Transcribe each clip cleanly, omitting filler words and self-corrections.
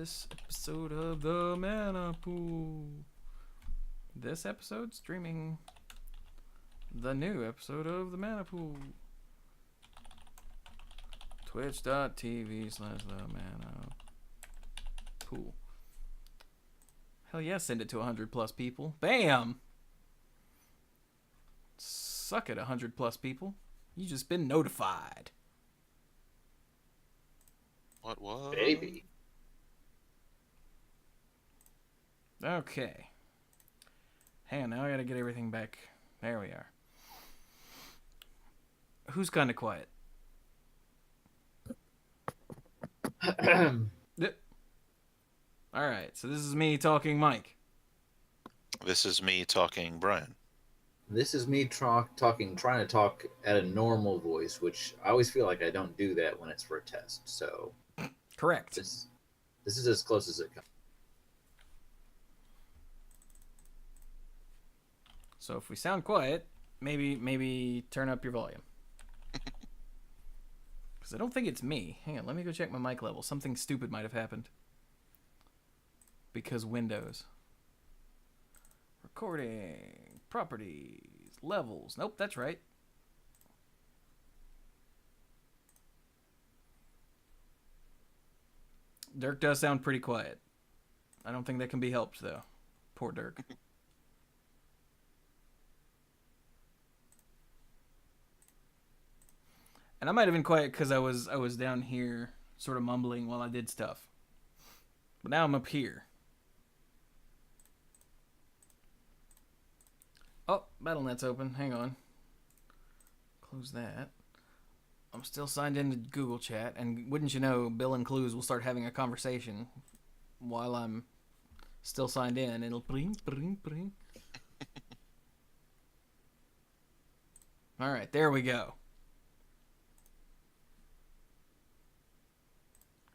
this episode of the Manapool. This episode streaming the new episode of the Manapool. Twitch.tv/the Manapool. Hell yeah, send it to 100 plus people. Bam! Suck it, 100 plus people. You just been notified. What? Baby. Okay. Hang on, now I gotta get everything back. There we are. Who's kind of quiet? Alright, so this is me talking Mike. This is me talking Brian. This is me trying to talk at a normal voice, which I always feel like I don't do that when it's for a test. So, Correct. this is as close as it comes. So if we sound quiet, maybe turn up your volume. Because I don't think it's me. Hang on, let me go check my mic level. Something stupid might have happened. Because Windows. Recording. Properties. Levels. Nope, that's right. Dirk does sound pretty quiet. I don't think that can be helped, though. Poor Dirk. And I might have been quiet because I was down here sort of mumbling while I did stuff. But now I'm up here. Oh, BattleNet's open. Hang on. Close that. I'm still signed into Google Chat, and wouldn't you know, Bill and Clues will start having a conversation while I'm still signed in. It'll bring, bring, bring. All right, there we go.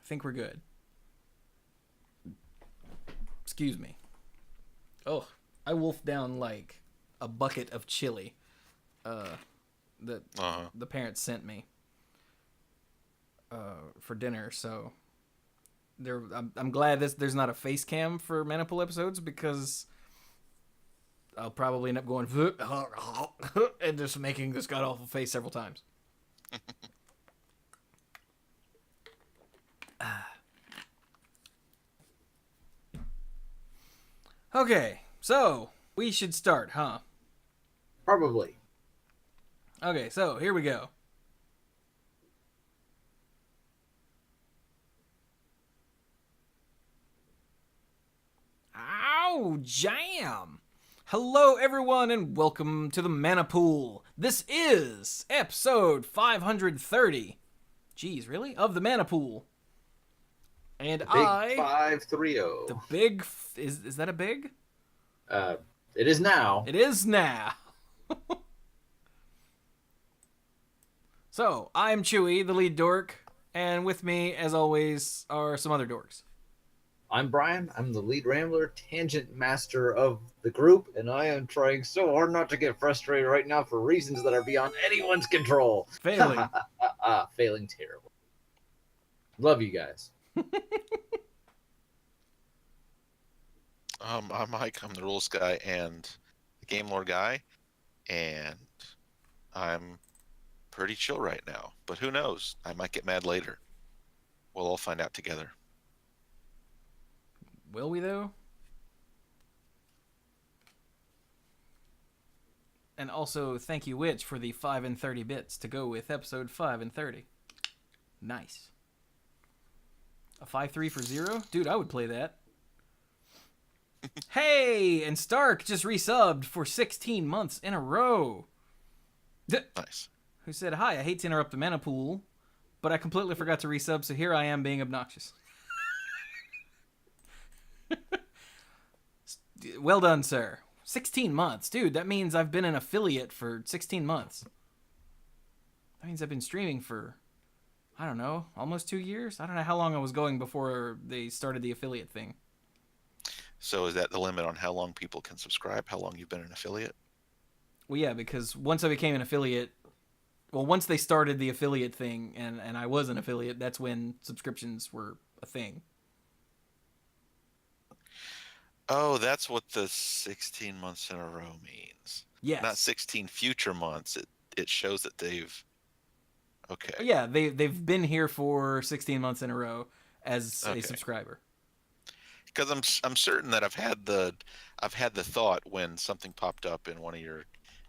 I think we're good. Excuse me. Oh, I wolfed down like a bucket of chili that the parents sent me for dinner. So I'm glad there's not a face cam for Manapool episodes, because I'll probably end up going and just making this god awful face several times. Okay, so we should start, huh? Probably. Okay, so here we go. Ow, jam! Hello, everyone, and welcome to the Manapool. This is episode 530. Jeez, really? Of the Manapool. And Big 530. The big... Is that a big? It is now. It is now. So, I'm Chewy, the lead dork, and with me, as always, are some other dorks. I'm Brian. I'm the lead rambler, tangent master of the group, and I am trying so hard not to get frustrated right now for reasons that are beyond anyone's control. Failing. Failing terrible. Love you guys. I'm Mike. I'm the rules guy and the game lore guy, and I'm pretty chill right now. But who knows? I might get mad later. We'll all find out together. Will we, though? And also, thank you, Witch, for the 5 and 30 bits to go with episode 5 and 30. Nice. A 5-3 for 0? Dude, I would play that. Hey! And Stark just resubbed for 16 months in a row. Nice. Who said, hi, I hate to interrupt the Manapool, but I completely forgot to resub, so here I am being obnoxious. Well done, sir. 16 months. Dude, that means I've been an affiliate for 16 months. That means I've been streaming for, I don't know, almost 2 years? I don't know how long I was going before they started the affiliate thing. So is that the limit on how long people can subscribe? How long you've been an affiliate? Well, yeah, because once I became an affiliate, well, once they started the affiliate thing and I was an affiliate, that's when subscriptions were a thing. Oh, that's what the 16 months in a row means. Yes. Not 16 future months. It shows that they've. Okay. Yeah, they've been here for 16 months in a row as a Okay. subscriber. Because I'm certain that I've had the thought when something popped up in one of your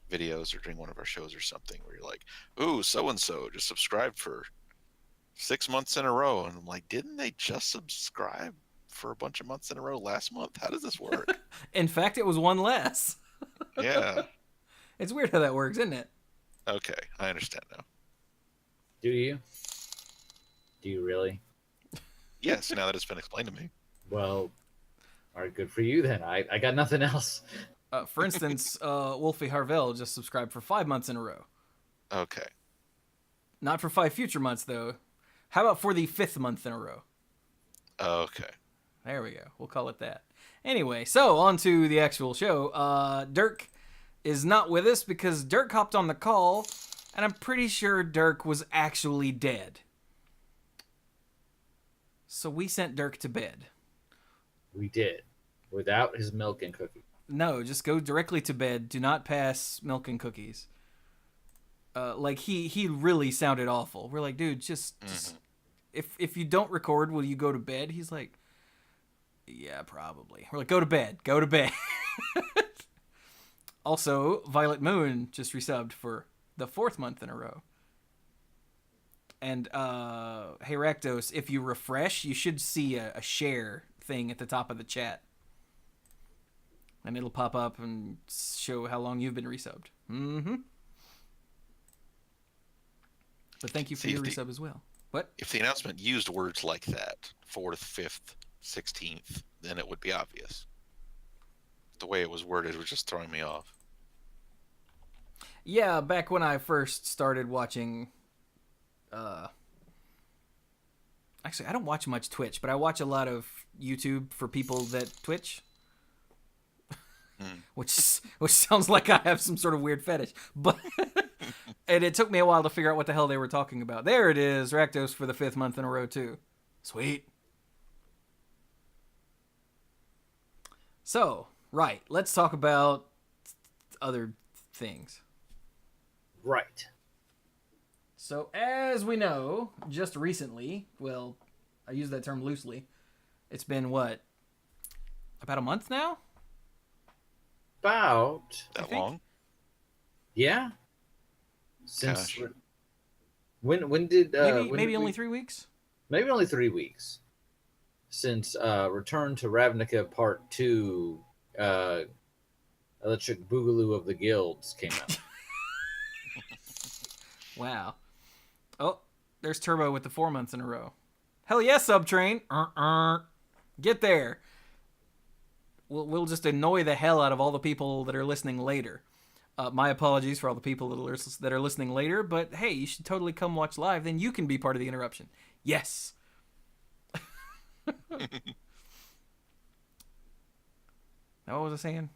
videos or during one of our shows or something where you're like, "Ooh, so and so just subscribed for 6 months in a row," and I'm like, "Didn't they just subscribe for a bunch of months in a row last month? How does this work?" In fact, it was one less. Yeah. It's weird how that works, isn't it? Okay, I understand now. Do you? Do you really? Yes, now that it's been explained to me. Well, all right, good for you then. I got nothing else. For instance, Wolfie Harvell just subscribed for 5 months in a row. Okay. Not for 5 future months, though. How about for the 5th month in a row? Okay. There we go. We'll call it that. Anyway, so on to the actual show. Dirk is not with us because Dirk hopped on the call, and I'm pretty sure Dirk was actually dead. So we sent Dirk to bed. We did. Without his milk and cookie. No, just go directly to bed. Do not pass milk and cookies. Like he really sounded awful. We're like, dude, just if you don't record, will you go to bed? He's like, yeah, probably. We're like, go to bed. Go to bed. Also, Violet Moon just resubbed for the 4th month in a row. And hey Rakdos, if you refresh, you should see a share thing at the top of the chat. And it'll pop up and show how long you've been resubbed. Mm-hmm. But thank you for your resub as well. What? If the announcement used words like that, 4th, 5th, 16th, then it would be obvious. The way it was worded was just throwing me off. Yeah, back when I first started watching... Actually, I don't watch much Twitch, but I watch a lot of YouTube for people that Twitch. Which sounds like I have some sort of weird fetish. But and it took me a while to figure out what the hell they were talking about. There it is, Rakdos for the 5th month in a row, too. Sweet. So, right, let's talk about other things. Right. So, as we know, just recently, well, I use that term loosely, it's been, what, about a month now? About... That long? Yeah. Since... Gosh. When did... maybe only 3 weeks? Maybe only 3 weeks. Since Return to Ravnica Part 2, Electric Boogaloo of the Guilds came out. Wow. Oh, there's Turbo with the 4 months in a row. Hell yeah, Subtrain. Get there. We'll just annoy the hell out of all the people that are listening later. My apologies for all the people that are listening later, but hey, you should totally come watch live. Then you can be part of the interruption. Yes. Now, what was I saying?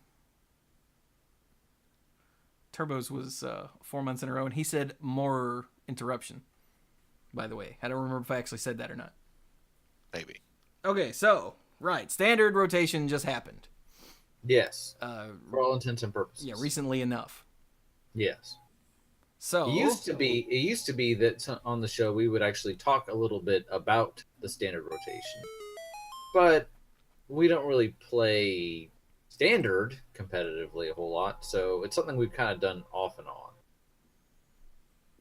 Turbo's was 4 months in a row, and he said more interruption. By the way, I don't remember if I actually said that or not. Maybe. Okay, so right, standard rotation just happened. Yes. For all intents and purposes. Yeah, recently enough. Yes. So it used to be that on the show we would actually talk a little bit about the standard rotation, but we don't really play standard competitively a whole lot, so it's something we've kind of done off and on.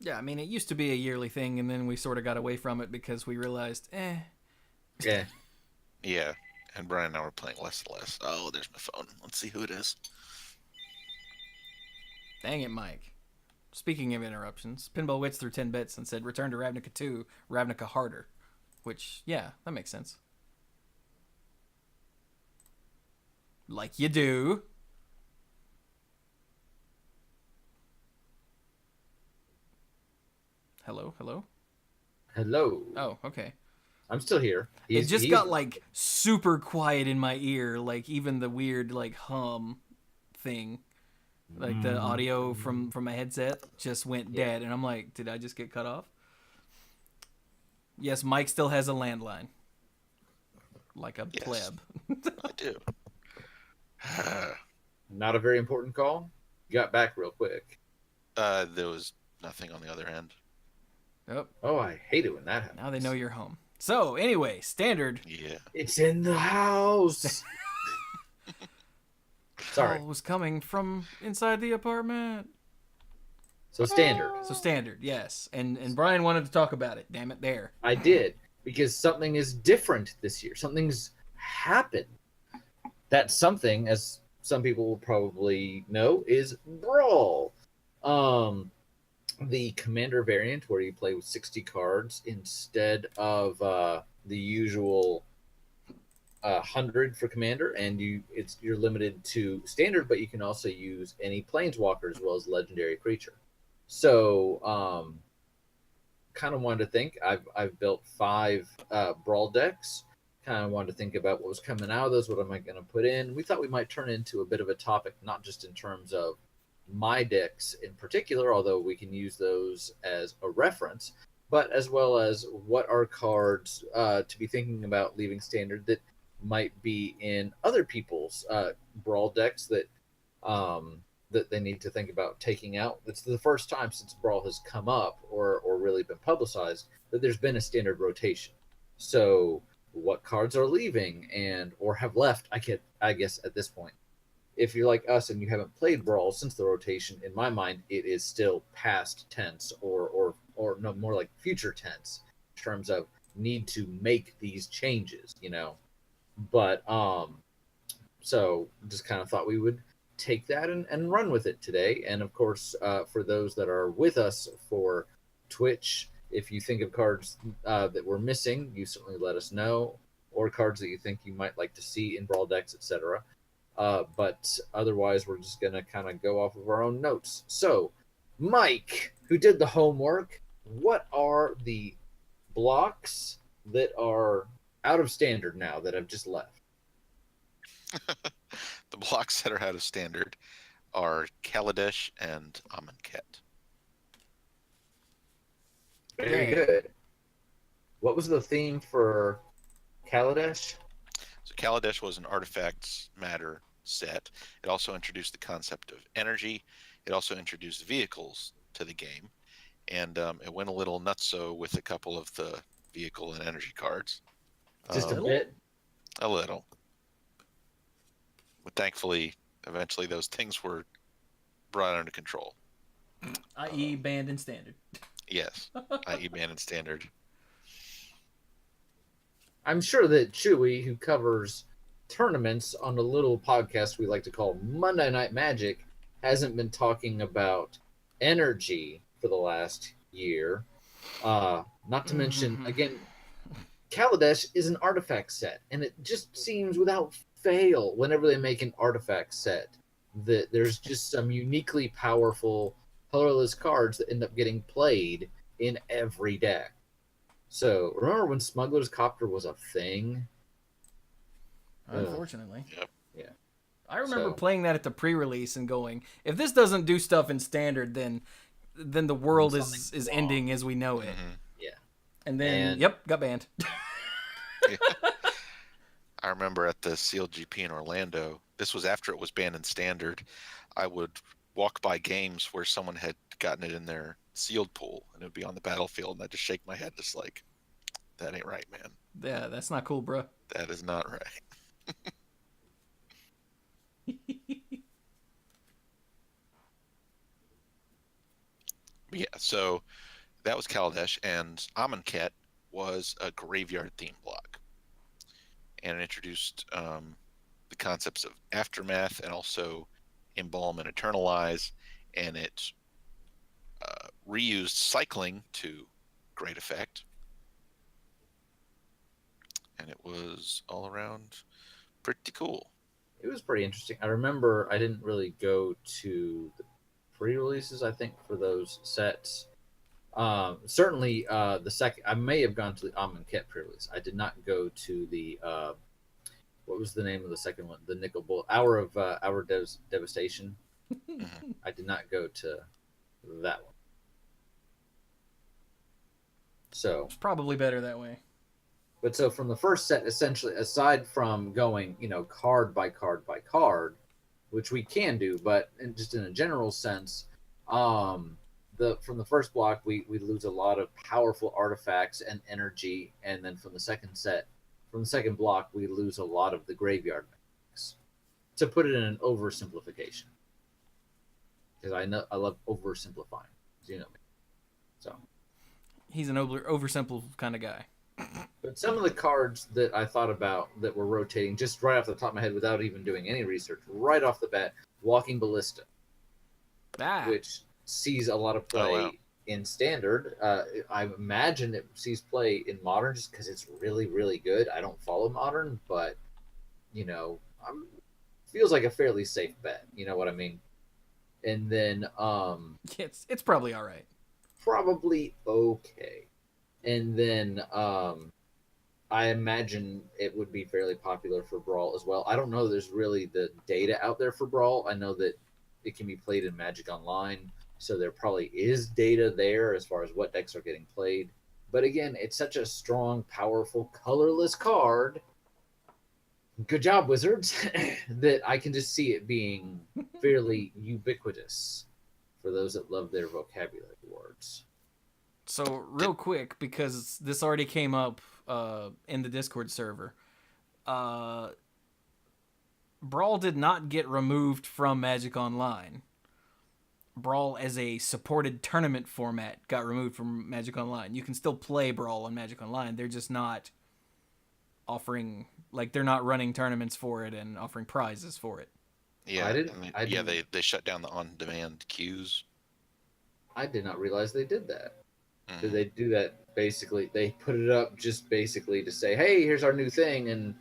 Yeah, I mean, it used to be a yearly thing, and then we sort of got away from it because we realized, Yeah. Yeah, and Brian and I were playing less and less. Oh, there's my phone. Let's see who it is. Dang it, Mike. Speaking of interruptions, Pinball Witch threw 10 bits and said, return to Ravnica 2, Ravnica harder. Which, yeah, that makes sense. Like you do. Hello? Hello. Oh, okay. I'm still here. It just got, like, super quiet in my ear. Like, even the weird, like, hum thing. Like, the audio from my headset just went dead. And I'm like, did I just get cut off? Yes, Mike still has a landline. Like a pleb. I do. not a very important call. You got back real quick. There was nothing on the other end. Oh, Oh, I hate it when that happens. now they know you're home. So, anyway, standard. Yeah. It's in the house. Sorry. Call was coming from inside the apartment. So standard. So standard, yes. And Brian wanted to talk about it. Damn it, there. I did, because something is different this year. Something's happened. That something, as some people will probably know, is Brawl. The commander variant, where you play with 60 cards instead of the usual 100 for commander, and you're limited to standard, but you can also use any planeswalker as well as legendary creature. So, kind of wanted to think. I've built 5 Brawl decks. Kind of wanted to think about what was coming out of those. What am I going to put in? We thought we might turn into a bit of a topic, not just in terms of my decks in particular, although we can use those as a reference, but as well as what are cards to be thinking about leaving standard that might be in other people's Brawl decks that that they need to think about taking out. It's the first time since Brawl has come up or really been publicized that there's been a standard rotation. So what cards are leaving and or have left, I guess at this point. If you're like us and you haven't played Brawl since the rotation, in my mind, it is still past tense or no, more like future tense in terms of need to make these changes, you know. But so just kind of thought we would take that and run with it today. And of course, for those that are with us for Twitch, if you think of cards that we're missing, you certainly let us know, or cards that you think you might like to see in Brawl decks, etc. But otherwise, we're just going to kind of go off of our own notes. So, Mike, who did the homework, what are the blocks that are out of standard now that have just left? The blocks that are out of standard are Kaladesh and Amonkhet. Very good. What was the theme for Kaladesh? So Kaladesh was an artifacts matter set. It also introduced the concept of energy. It also introduced vehicles to the game. And it went a little nutso with a couple of the vehicle and energy cards. Just a bit? A little. But thankfully, eventually those things were brought under control. I.e. banned in standard. Yes, i.e. banned in standard. I'm sure that Chewy, who covers tournaments on a little podcast we like to call Monday Night Magic, hasn't been talking about energy for the last year. Not to mention, again, Kaladesh is an artifact set, and it just seems without fail, whenever they make an artifact set, that there's just some uniquely powerful colorless cards that end up getting played in every deck. So, remember when Smuggler's Copter was a thing? Unfortunately. Yep. Yeah. I remember playing that at the pre-release and going, if this doesn't do stuff in standard, then the world is ending as we know it. Mm-hmm. Yeah. And then, yep, got banned. Yeah. I remember at the Sealed GP in Orlando, this was after it was banned in standard, I would walk by games where someone had gotten it in their sealed pool, and it would be on the battlefield, and I'd just shake my head just like, that ain't right, man. Yeah, that's not cool, bro. That is not right. Yeah, so that was Kaladesh, and Amonkhet was a graveyard theme block. And it introduced the concepts of aftermath and also embalm and eternalize, and it reused cycling to great effect. And it was all around pretty cool. It was pretty interesting. I remember I didn't really go to the pre-releases, I think, for those sets. Certainly, the second, I may have gone to the Amonkhet pre-release. I did not go to the, what was the name of the second one? The Nickel Bull, Hour of Devastation. I did not go to that one. So It's probably better that way. But so from the first set, essentially, aside from going, card by card by card, which we can do, but just in a general sense, from the first block we lose a lot of powerful artifacts and energy, and then from the second block we lose a lot of the graveyard mechanics. To put it in an oversimplification, because I love oversimplifying, you know me. So He's an oversimple kind of guy. but some of the cards that I thought about that were rotating just right off the top of my head without even doing any research, right off the bat, Walking Ballista, which sees a lot of play in Standard. I imagine it sees play in Modern just because it's really, really good. I don't follow Modern, but, you know, feels like a fairly safe bet. You know what I mean? And then... it's probably all right. Probably okay. And then I imagine it would be fairly popular for Brawl as well. I don't know there's really the data out there for Brawl. I know that it can be played in Magic Online, so there probably is data there as far as what decks are getting played. But again, it's such a strong, powerful, colorless card. Good job, Wizards, that I can just see it being fairly ubiquitous for those that love their vocabulary words. So, real quick, because this already came up in the Discord server, Brawl did not get removed from Magic Online. Brawl as a supported tournament format got removed from Magic Online. You can still play Brawl on Magic Online. They're just not offering, like, they're not running tournaments for it and offering prizes for it. Yeah, they shut down the on-demand queues. I did not realize they did that. Did they do that basically? They put it up just basically to say, hey, here's our new thing, and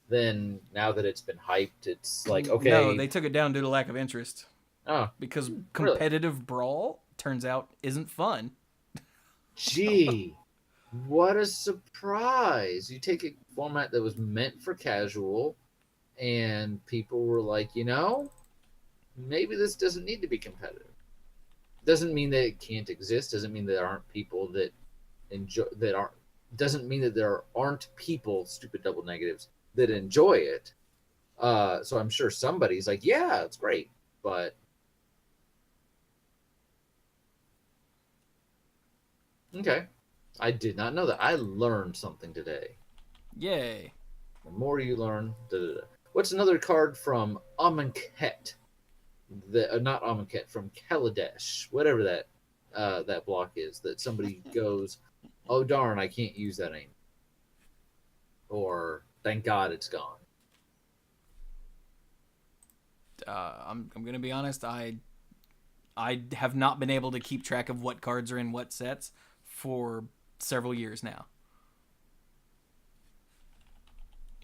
then now that it's been hyped, it's like, okay. No, they took it down due to lack of interest. Oh. Because competitive Brawl, turns out, isn't fun. Gee, what a surprise. You take a format that was meant for casual, and people were like, you know, maybe this doesn't need to be competitive. Doesn't mean that it can't exist. Doesn't mean that there aren't people that enjoy doesn't mean that there aren't people, stupid double negatives, that enjoy it. So I'm sure somebody's like, yeah, it's great, but okay. I did not know that. I learned something today. Yay. The more you learn, What's another card from Amonkhet? Not Amonkhet, from Kaladesh, whatever that block is, that somebody goes, oh darn, I can't use that anymore, or thank God it's gone. I'm gonna be honest. I have not been able to keep track of what cards are in what sets for several years now.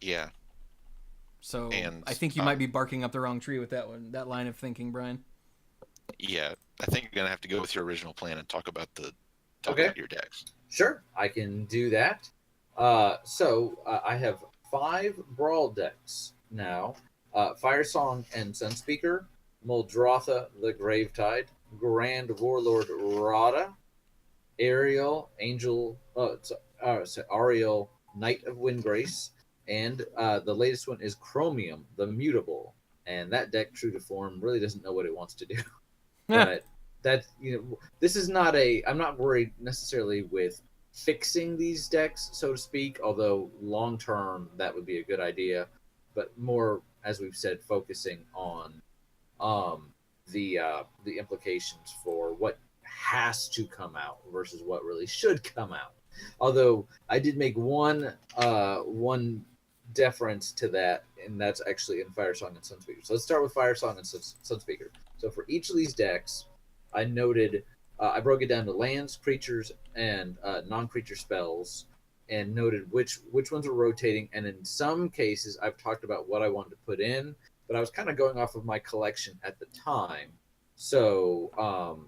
Yeah. So I think you might be barking up the wrong tree with that line of thinking, Brian. Yeah, I think you're gonna have to go with your original plan and talk about your decks. Sure, I can do that. So I have 5 Brawl decks now. Firesong and Sunspeaker, Muldrotha the Gravetide, Grand Warlord Rada, Ariel Ariel Knight of Windgrace, and the latest one is Chromium the Mutable. And that deck, true to form, really doesn't know what it wants to do. But that, this is not I'm not worried necessarily with fixing these decks, so to speak, although long term that would be a good idea, but more, as we've said, focusing on the implications for what has to come out versus what really should come out. Although I did make one deference to that, and that's actually in Firesong and Sunspeaker. So let's start with Firesong and Sunspeaker. So for each of these decks, I noted, I broke it down to lands, creatures, and non-creature spells, and noted which ones were rotating. And in some cases, I've talked about what I wanted to put in, but I was kind of going off of my collection at the time. So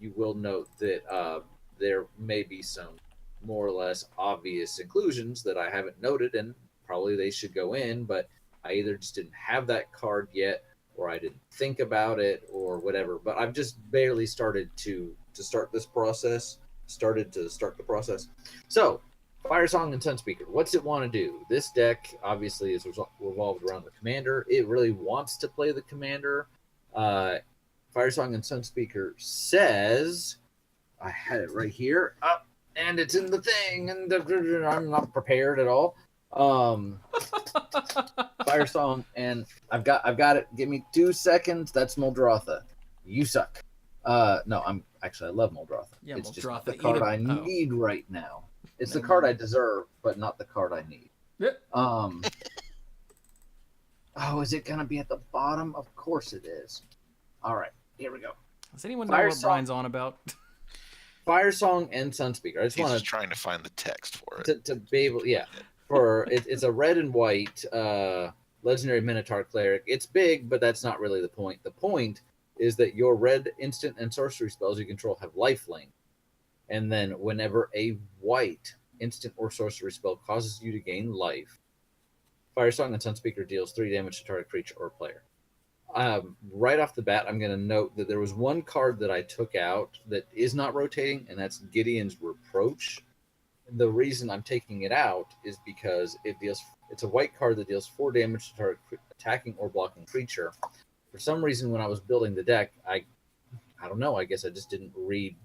you will note that there may be some more or less obvious inclusions that I haven't noted, and probably they should go in, but I either just didn't have that card yet, or I didn't think about it, or whatever. But I've just barely started to start the process. So Fire Song and Sunspeaker. What's it want to do? This deck obviously is revolved around the commander. It really wants to play the commander. Fire Song and Sunspeaker says, I had it right here, up, and it's in the thing, and I'm not prepared at all. Fire Song, and I've got it. Give me 2 seconds. That's Muldrotha. You suck. No, I love Muldrotha. Yeah, it's just not Muldrotha, the card I oh. need right now. It's the card I deserve, but not the card I need. Yep. Oh, is it gonna be at the bottom? Of course it is. All right, here we go. Does anyone know what Brian's on about? Fire Song and Sunspeaker. I just He's want just trying to find the text for it. to be able, yeah. It's a red and white legendary Minotaur cleric. It's big, but that's not really the point. The point is that your red instant and sorcery spells you control have lifelink. And then whenever a white instant or sorcery spell causes you to gain life, Fire Song and Sunspeaker deals 3 damage to target creature or player. Right off the bat, I'm going to note that there was one card that I took out that is not rotating, and that's Gideon's Reproach. The reason I'm taking it out is because it's a white card that deals 4 damage to target attacking or blocking creature. For some reason, when I was building the deck, I don't know, I guess I just didn't read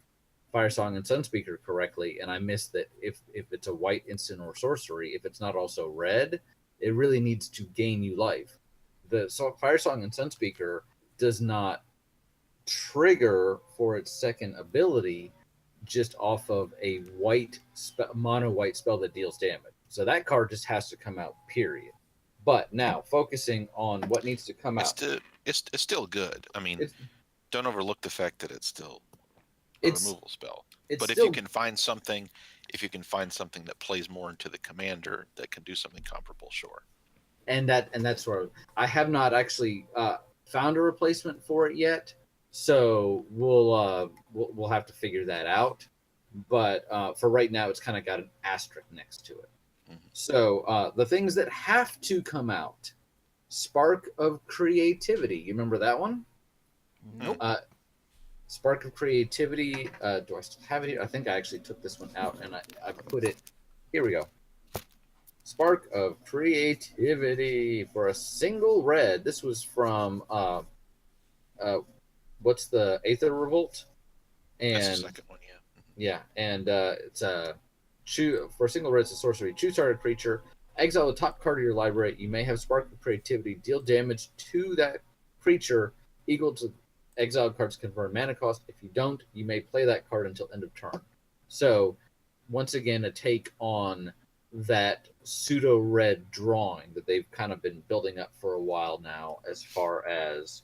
Fire Song and Sunspeaker correctly, and I missed that if it's a white instant or sorcery, if it's not also red, it really needs to gain you life. The Fire Song and Sunspeaker does not trigger for its second ability just off of a mono white spell that deals damage. So that card just has to come out, period. But now, focusing on what needs to come out. It's still good. I mean, don't overlook the fact that it's still a removal spell. But if you can find something that plays more into the commander that can do something comparable, sure. And that's sort of, I have not actually found a replacement for it yet, so we'll have to figure that out. But for right now, it's kind of got an asterisk next to it. Mm-hmm. So the things that have to come out: Spark of Creativity. You remember that one? Nope. Spark of Creativity. Do I still have it here? I think I actually took this one out and I put it. Here we go. Spark of Creativity for a single red. This was from what's the Aether Revolt? And that's the second one, yeah. Yeah, and it's for a single red, it's a sorcery. Choose target creature, exile the top card of your library. You may have Spark of Creativity. Deal damage to that creature equal to exiled card's confirmed mana cost. If you don't, you may play that card until end of turn. So, once again, a take on that pseudo-red drawing that they've kind of been building up for a while now, as far as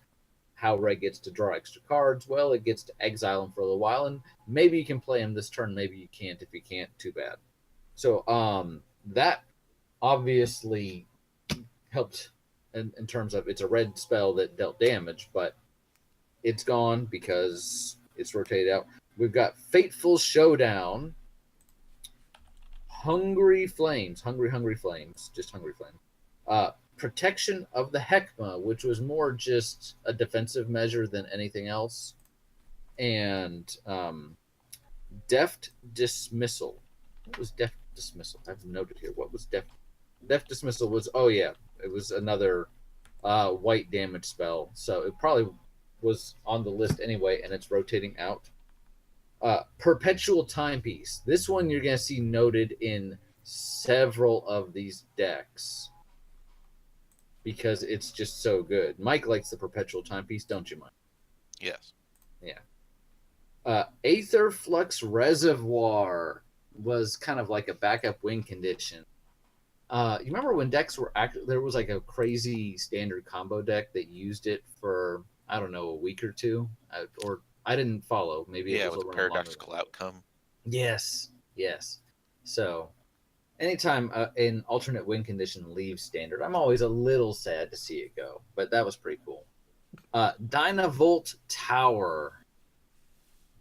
how red gets to draw extra cards. Well, it gets to exile them for a little while, and maybe you can play them this turn, maybe you can't. If you can't, too bad. So that obviously helped in terms of it's a red spell that dealt damage, but it's gone because it's rotated out. We've got Fateful Showdown, Hungry Flames, just Hungry Flames. Protection of the Heckma, which was more just a defensive measure than anything else. And Deft Dismissal. What was Deft Dismissal? I've noted here. What was Deft Dismissal was, it was another white damage spell. So it probably was on the list anyway, and it's rotating out. Perpetual Timepiece. This one you're going to see noted in several of these decks because it's just so good. Mike likes the Perpetual Timepiece, don't you, Mike? Yes. Yeah. Aether Flux Reservoir was kind of like a backup win condition. You remember when decks were there was like a crazy standard combo deck that used it for, I don't know, a week or two? Or I didn't follow. Maybe it was with the paradoxical outcome. Yes. So, anytime an alternate win condition leaves standard, I'm always a little sad to see it go. But that was pretty cool. Dynavolt Tower.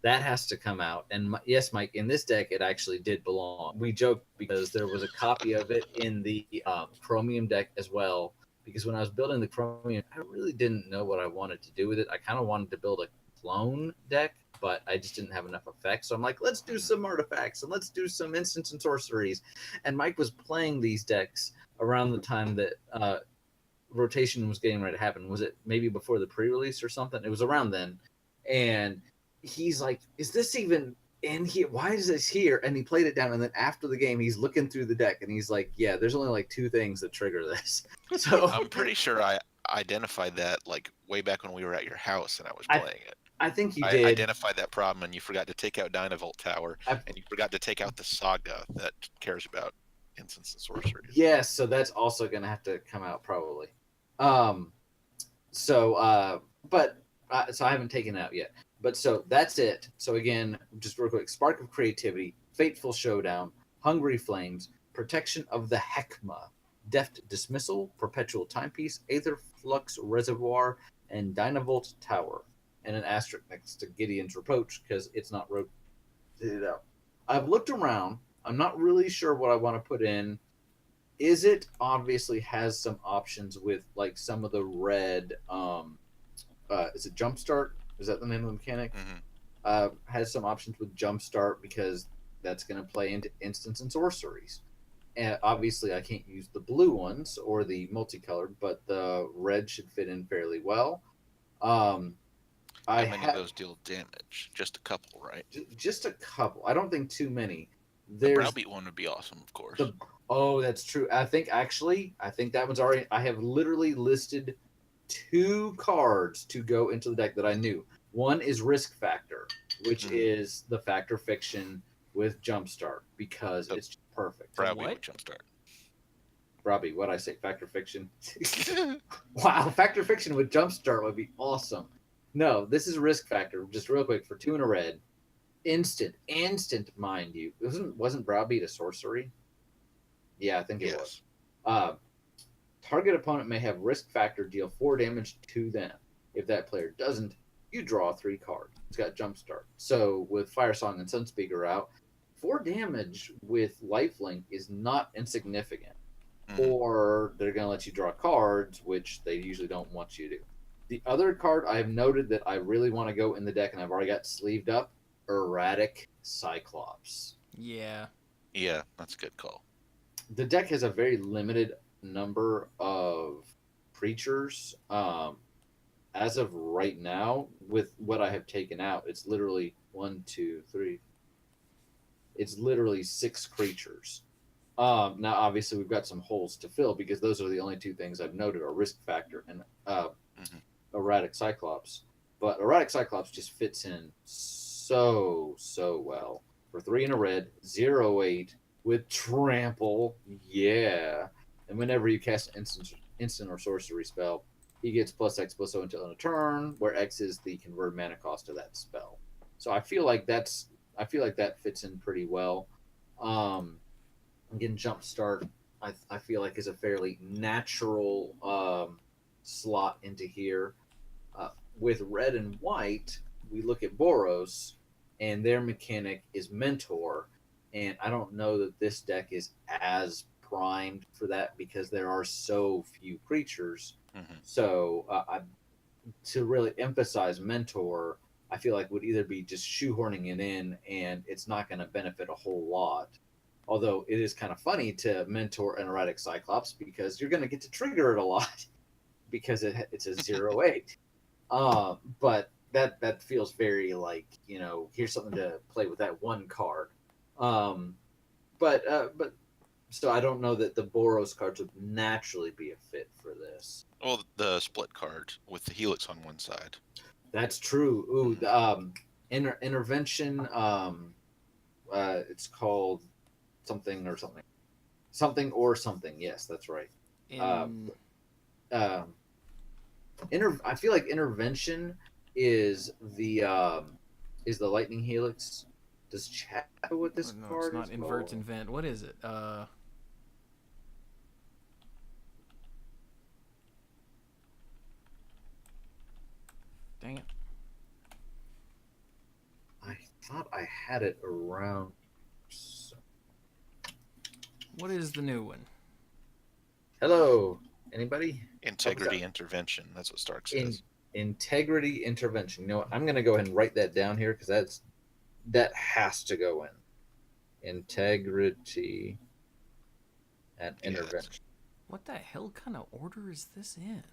That has to come out. And yes, Mike, in this deck, it actually did belong. We joked because there was a copy of it in the Chromium deck as well. Because when I was building the Chromium, I really didn't know what I wanted to do with it. I kind of wanted to build a clone deck, but I just didn't have enough effects. So I'm like, let's do some artifacts and let's do some instants and sorceries. And Mike was playing these decks around the time that rotation was getting ready to happen. Was it maybe before the pre-release or something? It was around then. And he's like, is this even in here? Why is this here? And he played it down, and then after the game he's looking through the deck and he's like, yeah, there's only like 2 things that trigger this. So I'm pretty sure I identified that like way back when we were at your house and I was playing it. I think you I did. identified that problem, and you forgot to take out Dynavolt Tower, and you forgot to take out the Saga that cares about instants and sorceries. Yes, so that's also gonna have to come out probably. So I haven't taken it out yet. But so that's it. So again, just real quick: Spark of Creativity, Fateful Showdown, Hungry Flames, Protection of the Heckma, Deft Dismissal, Perpetual Timepiece, Aether Flux Reservoir, and Dynavolt Tower. And an asterisk next to Gideon's Reproach because it's not rotated out. I've looked around. I'm not really sure what I want to put in. Is it obviously has some options with like some of the red? Is it Jumpstart? Is that the name of the mechanic? Mm-hmm. Has some options with Jumpstart because that's going to play into instants and sorceries. And obviously, I can't use the blue ones or the multicolored, but the red should fit in fairly well. How many of those deal damage? Just a couple, right? Just a couple. I don't think too many. The Browbeat one would be awesome, of course. Oh, that's true. I think that one's already. I have literally listed 2 cards to go into the deck that I knew. One is Risk Factor, which is the Factor Fiction with Jumpstart because it's just perfect. Browbeat with Jumpstart. Robbie, what'd I say? Factor Fiction? Wow, Factor Fiction with Jumpstart would be awesome. No, this is Risk Factor. Just real quick, for 2 and a red. Instant, mind you. Wasn't Browbeat a sorcery? Yeah, I think it was. Target opponent may have Risk Factor deal 4 damage to them. If that player doesn't, you draw 3 cards. It's got Jumpstart. So with Firesong and Sunspeaker out, 4 damage with Lifelink is not insignificant. Mm-hmm. Or they're going to let you draw cards, which they usually don't want you to. The other card I have noted that I really want to go in the deck, and I've already got sleeved up, Erratic Cyclops. Yeah. Yeah, that's a good call. The deck has a very limited number of creatures. As of right now, with what I have taken out, it's literally 1, 2, 3. It's literally 6 creatures. Now, obviously, we've got some holes to fill because those are the only 2 things I've noted are Risk Factor and Erratic Cyclops. But Erratic Cyclops just fits in so well. For 3 and a red, 0/8 with Trample. Yeah. And whenever you cast an instant or sorcery spell, he gets +X/+O until end of turn, where X is the converted mana cost of that spell. So I feel like that fits in pretty well. Again, Jumpstart, I feel like is a fairly natural slot into here. With red and white, we look at Boros, and their mechanic is Mentor, and I don't know that this deck is as primed for that because there are so few creatures. Mm-hmm. So to really emphasize Mentor, I feel like would either be just shoehorning it in, and it's not going to benefit a whole lot. Although it is kind of funny to mentor an Erratic Cyclops because you're going to get to trigger it a lot because it's a 0/8. But that feels very like, here's something to play with that one card. But so I don't know that the Boros cards would naturally be a fit for this. Well, the split card with the Helix on one side. That's true. Ooh, intervention. It's called something or something. Something or something. Yes, that's right. I feel like intervention is the lightning helix. Does chat know what this card it's not is invert called? invent. What is it? Dang it. I thought I had it around. What is the new one? Hello, anybody? Integrity intervention. That's what Stark says. Integrity intervention. You know what? I'm going to go ahead and write that down here because that has to go in. Integrity and intervention. What the hell kind of order is this in?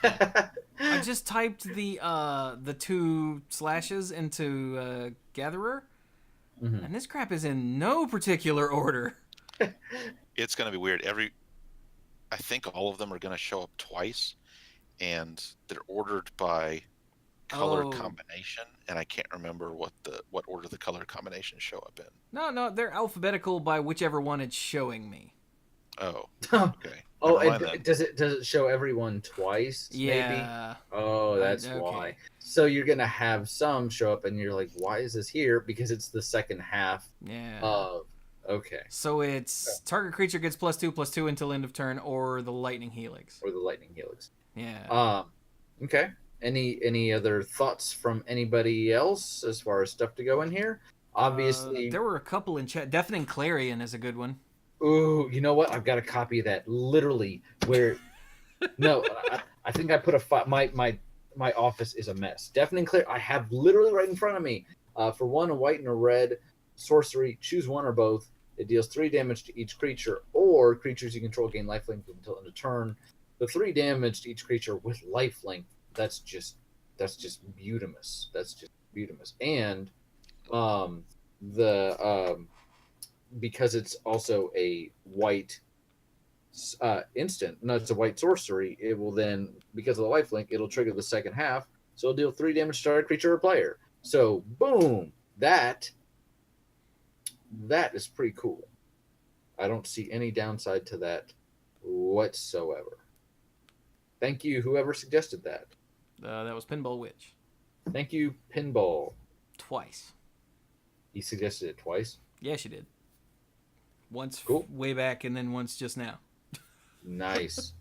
I just typed the 2 slashes into Gatherer, and this crap is in no particular order. It's going to be weird. I think all of them are going to show up twice, and they're ordered by color combination, and I can't remember what order the color combinations show up in. No, they're alphabetical by whichever one it's showing me. Oh, okay. Does it show everyone twice? Yeah. Maybe? Oh, that's why. So you're gonna have some show up, and you're like, "Why is this here?" Because it's the second half. Yeah. Okay. So it's target creature gets +2/+2 until end of turn, or the lightning helix. Yeah. Okay. Any other thoughts from anybody else as far as stuff to go in here? Obviously, there were a couple in chat. Deafening Clarion is a good one. Ooh, you know what? I've got a copy of that. Literally, where no, I think I put my office is a mess. Deafening Clear. I have literally right in front of me. For 1, a white and a red sorcery. Choose one or both. It deals 3 damage to each creature, or creatures you control gain lifelink until end of turn. The 3 damage to each creature with lifelink. That's just beautimous. And because it's also a white instant. No, it's a white sorcery. It will then, because of the lifelink, it'll trigger the second half. So it'll deal 3 damage to target creature or player. So boom, that is pretty cool. I don't see any downside to that whatsoever. Thank you, whoever suggested that. That was Pinball Witch. Thank you, Pinball. Twice. He suggested it twice? Yeah, she did. Once cool. Way back, and then once just now. Nice.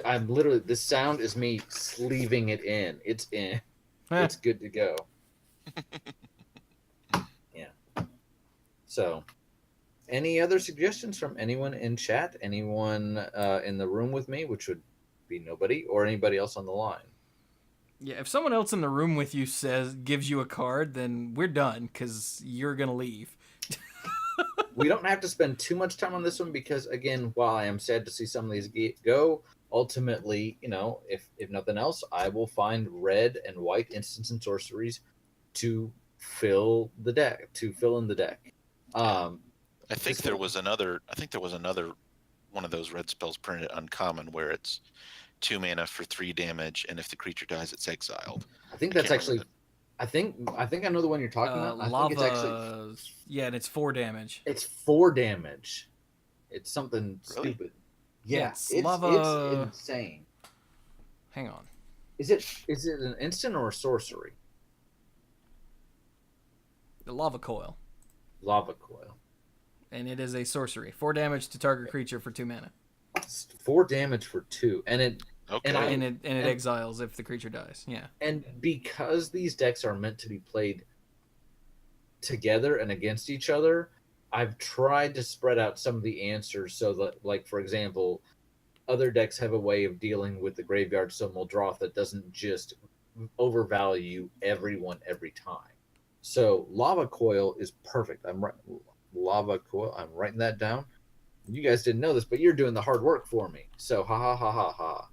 I'm literally, the sound is me sleeving it in. It's in. It's good to go. Yeah. So, any other suggestions from anyone in chat? Anyone in the room with me, which would be nobody, or anybody else on the line? Yeah, if someone else in the room with you gives you a card, then we're done, because you're going to leave. We don't have to spend too much time on this one because, again, while I am sad to see some of these go, ultimately, if nothing else, I will find red and white instants and sorceries to fill in the deck. I think there was another one of those red spells printed uncommon where it's 2 mana for 3 damage, and if the creature dies, it's exiled. I think that's actually. I think I know the one you're talking about. Lava. I think it's actually, yeah, and it's 4 damage. It's 4 damage. It's something really? stupid. Yeah, it's lava. It's insane. Hang on. Is it an instant or a sorcery? The lava coil. Lava coil. And it is a sorcery. 4 damage to target creature for 2 mana. 4 damage for 2, and it. Okay. And it exiles if the creature dies. Yeah. And because these decks are meant to be played together and against each other, I've tried to spread out some of the answers so that, like, for example, other decks have a way of dealing with the Graveyard Silmuldrath that doesn't just overvalue everyone every time. So Lava Coil is perfect. Lava Coil. I'm writing that down. You guys didn't know this, but you're doing the hard work for me. So ha ha ha ha ha.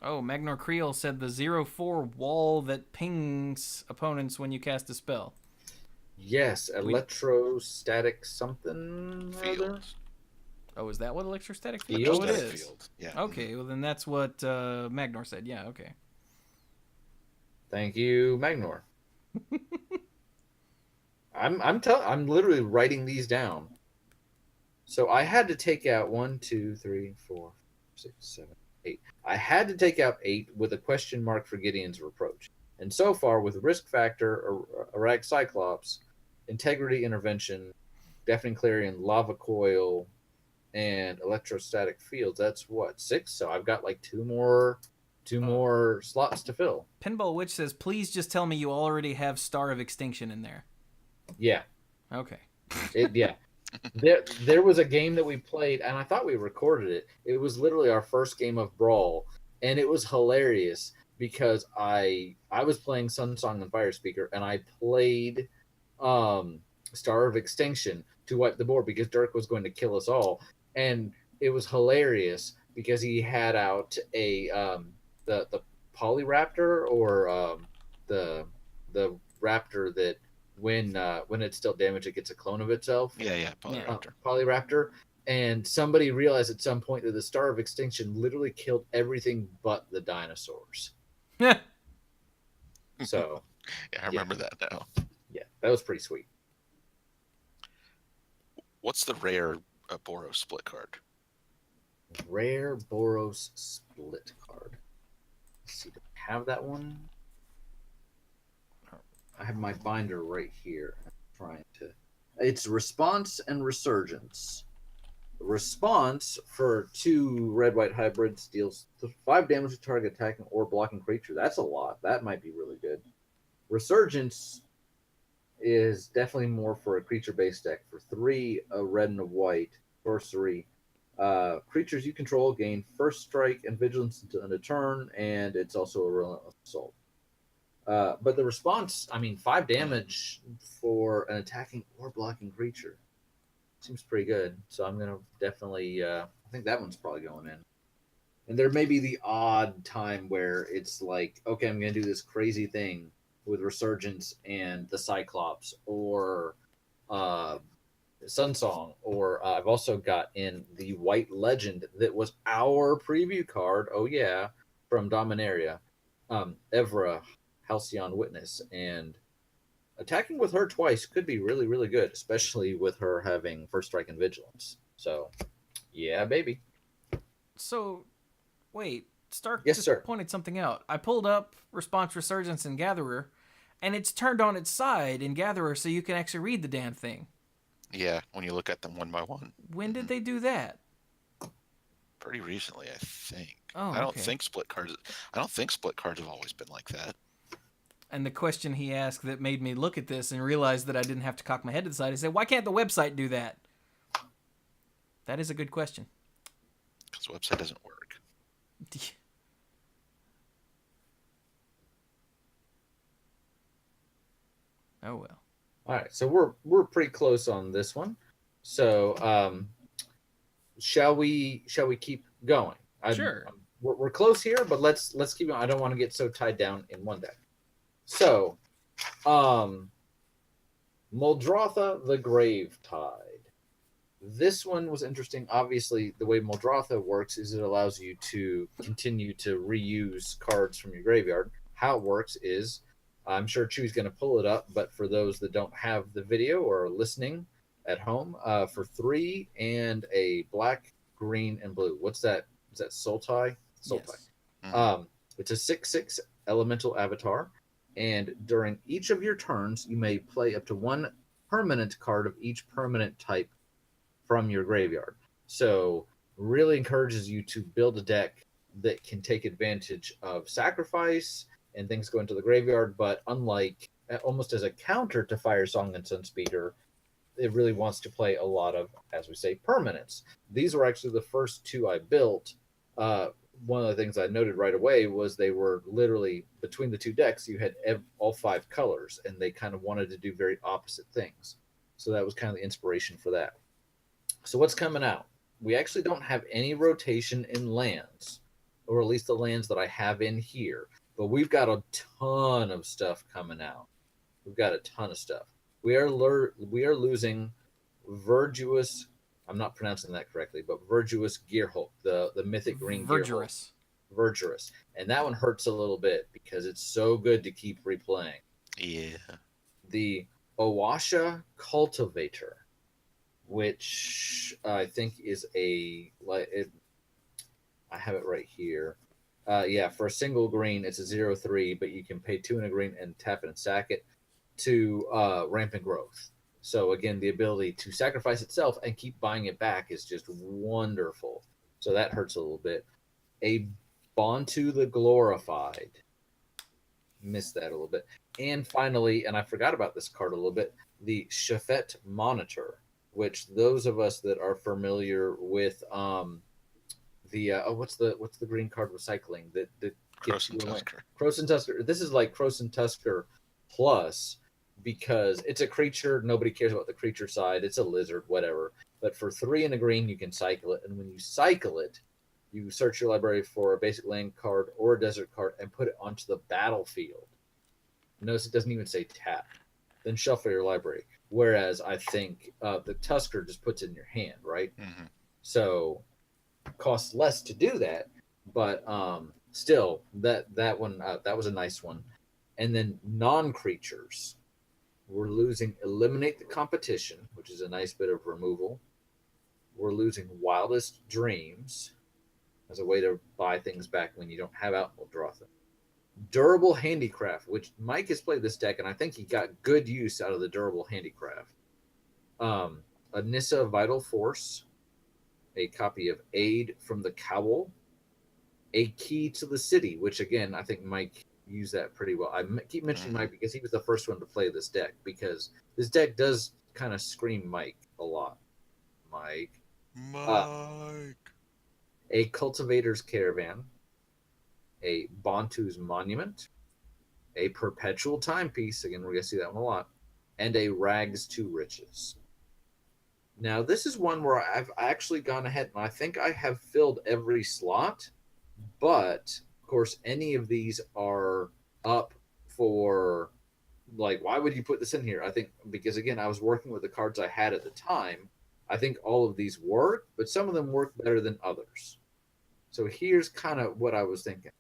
Oh, Magnor Creel said the 0/4 wall that pings opponents when you cast a spell. Yes, electrostatic something. Fields. Oh, is that what electrostatic field? Oh, it is. Field. Yeah. Okay, well then that's what Magnor said. Yeah, okay. Thank you, Magnor. I'm literally writing these down. So I had to take out 1, 2, 3, 4, 6, 7, 8. I had to take out 8 with a question mark for Gideon's Reproach. And so far, with Risk Factor, Arag Cyclops, Integrity Intervention, Deafening Clarion, Lava Coil, and Electrostatic Fields, that's what, 6? So I've got like 2 more slots to fill. Pinball Witch says, please just tell me you already have Star of Extinction in there. Yeah. Okay. Yeah. There was a game that we played, and I thought we recorded it. It was literally our first game of Brawl, and it was hilarious because I was playing Sun Song and Fire Speaker, and I played Star of Extinction to wipe the board because Dirk was going to kill us all, and it was hilarious because he had out a the Polyraptor or the raptor that when it's still damaged, it gets a clone of itself. Yeah, Polyraptor. Polyraptor. And somebody realized at some point that the Star of Extinction literally killed everything but the dinosaurs. So, Yeah, I remember that now. yeah, that was pretty sweet. What's the rare Boros split card? Rare Boros split card. Let's see, do I have that one? I have my binder right here. I'm trying to. It's Response and Resurgence. Response for 2 red-white hybrids deals 5 damage to target attacking or blocking creature. That's a lot. That might be really good. Resurgence is definitely more for a creature-based deck. For 3, a red and a white sorcery. Creatures you control gain first strike and vigilance until end of turn, and it's also a relentless assault. But the response, 5 damage for an attacking or blocking creature seems pretty good. So I'm going to definitely, I think that one's probably going in. And there may be the odd time where it's like, okay, I'm going to do this crazy thing with Resurgence and the Cyclops or Sunsong. Or I've also got in the White Legend that was our preview card. Oh, yeah, from Dominaria. Evra, Halcyon Witness, and attacking with her twice could be really, really good, especially with her having first strike and vigilance. So, yeah, baby. So, wait, Stark Yes, just sir. pointed something out. I pulled up Response, Resurgence, and Gatherer, and it's turned on its side in Gatherer so you can actually read the damn thing. Yeah, when you look at them one by one. When did they do that? Pretty recently, I think. Oh, I don't okay. think split cards have always been like that. And the question he asked that made me look at this and realize that I didn't have to cock my head to the side, he said, why can't the website do that? That is a good question. Because the website doesn't work. Oh, well. All right, so we're pretty close on this one. So, shall we keep going? Sure. We're close here, but let's keep going. I don't want to get so tied down in one deck. So, Muldrotha the Gravetide. This one was interesting. Obviously, the way Muldrotha works is it allows you to continue to reuse cards from your graveyard. How it works is, I'm sure Chewy's going to pull it up, but for those that don't have the video or are listening at home, for 3 and a black, green, and blue. What's that? Is that Sultai? Sultai. Yes. It's a 6/6 elemental avatar, and during each of your turns, you may play up to 1 permanent card of each permanent type from your graveyard. So, really encourages you to build a deck that can take advantage of sacrifice and things go into the graveyard, but unlike almost as a counter to Fire Song and Sunspeeder, it really wants to play a lot of, as we say, permanents. These were actually the first 2 I built. One of the things I noted right away was they were literally between the 2 decks, you had all 5 colors, and they kind of wanted to do very opposite things. So that was kind of the inspiration for that. So what's coming out? We actually don't have any rotation in lands, or at least the lands that I have in here. But we've got a ton of stuff coming out. We've got a ton of stuff. We are losing Verdurous. I'm not pronouncing that correctly, but Verdurous Gearhulk, the mythic green Verdurous. Verdurous. And that one hurts a little bit because it's so good to keep replaying. Yeah. The Owasha Cultivator, which I think is I have it right here. For a single green, it's a 0/3, but you can pay 2 and a green and tap it and sack it to Rampant Growth. So again, the ability to sacrifice itself and keep buying it back is just wonderful. So that hurts a little bit. A Bontu the Glorified. Missed that a little bit. And finally, and I forgot about this card a little bit, the Shafet Monitor, which those of us that are familiar with what's the green card recycling that gets Croson you away? Tusker. Croson Tusker. This is like Croson Tusker plus, because it's a creature. Nobody cares about the creature side. It's a lizard, whatever. But for 3 and a green, you can cycle it, and when you cycle it, you search your library for a basic land card or a desert card and put it onto the battlefield. Notice it doesn't even say tap. Then shuffle your library. Whereas I think the Tusker just puts it in your hand, right? Mm-hmm. So costs less to do that, but still that one that was a nice one. And then non-creatures, we're losing eliminate the competition, which is a nice bit of removal. We're losing wildest dreams as a way to buy things back when you don't have out Muldrotha. Durable handicraft, which Mike has played this deck, and I think he got good use out of the durable handicraft. A Nissa Vital Force, a copy of Aid from the Cowl, a Key to the City, which again, I think Mike used that pretty well. I keep mentioning Mike because he was the first one to play this deck, because this deck does kind of scream Mike a lot. Mike. A Cultivator's Caravan, a Bantu's Monument, a Perpetual Timepiece, again, we're going to see that one a lot, and a Rags to Riches. Now, this is one where I've actually gone ahead, and I think I have filled every slot, but, of course, any of these are up for, like, why would you put this in here? I think, because, again, I was working with the cards I had at the time. I think all of these work, but some of them work better than others. So here's kind of what I was thinking.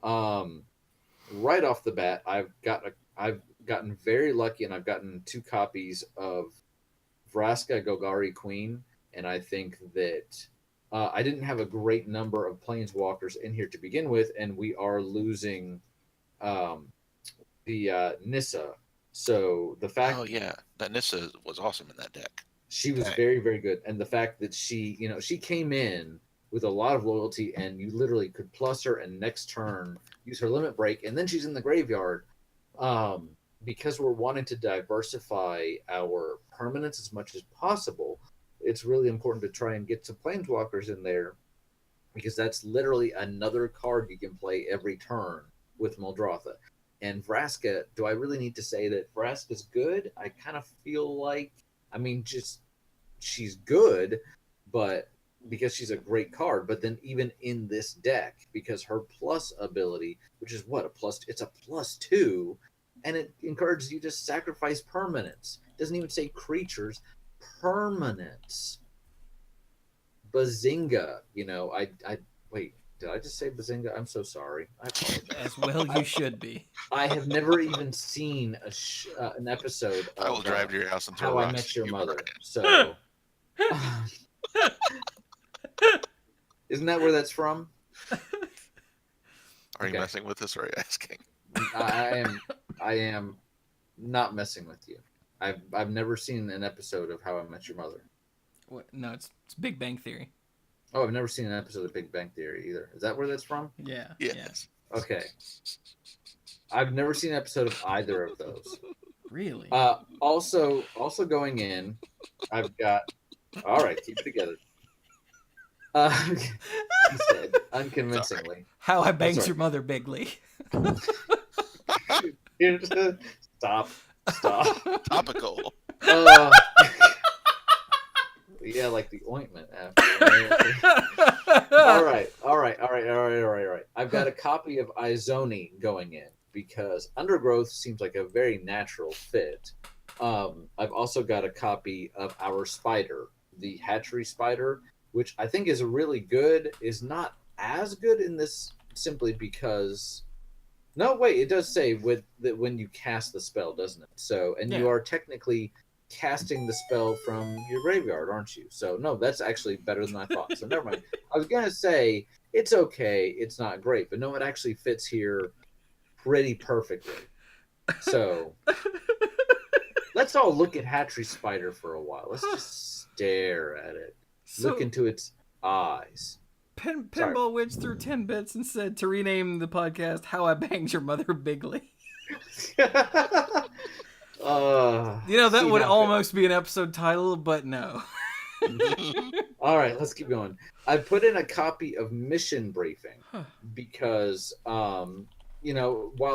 Right off the bat, I've gotten very lucky, and I've gotten 2 copies of Vraska Golgari Queen, and I think that I didn't have a great number of planeswalkers in here to begin with, and we are losing the Nissa. So the fact, that Nissa was awesome in that deck. She was very, very good, and the fact that she came in with a lot of loyalty, and you literally could plus her and next turn use her limit break, and then she's in the graveyard. Because we're wanting to diversify our permanents as much as possible, it's really important to try and get some planeswalkers in there, because that's literally another card you can play every turn with Muldrotha. And Vraska, do I really need to say that Vraska's good? I kind of feel like, she's good, but because she's a great card, but then even in this deck, because her plus ability, which is it's a +2, and it encourages you to sacrifice permanents. It doesn't even say creatures, permanents. Bazinga, wait, did I just say Bazinga? I'm so sorry. I apologize. As well you should be. I have never even seen an episode of I will drive to your house and throw How I rocks Met at Your you, Mother. Brian. So, isn't that where that's from? Are you messing with us, or are you asking? I am not messing with you. I've never seen an episode of How I Met Your Mother. What? No, it's Big Bang Theory. Oh, I've never seen an episode of Big Bang Theory either. Is that where that's from? Yeah. Yes. Yeah. Okay. I've never seen an episode of either of those. Really? Also going in, I've got. All right, keep it together. He said unconvincingly. Sorry. How I Banged Your Mother Bigly. Stop. Topical. Yeah, like the ointment after. All right. I've got a copy of Izoni going in because Undergrowth seems like a very natural fit. I've also got a copy of Our Spider, the Hatchery Spider, which I think is really good, is not as good in this simply because... No, wait, it does say that when you cast the spell, doesn't it? So, and you are technically casting the spell from your graveyard, aren't you? So, no, that's actually better than I thought. So, never mind. I was going to say, it's okay, it's not great, but no, it actually fits here pretty perfectly. So, let's all look at Hatchery Spider for a while. Let's just stare at it. Look into its eyes. Pinball Witch threw 10 bits and said to rename the podcast How I Banged Your Mother Bigly. You know, that see would now, almost be an episode title, but no. All right, let's keep going. I put in a copy of Mission Briefing because, while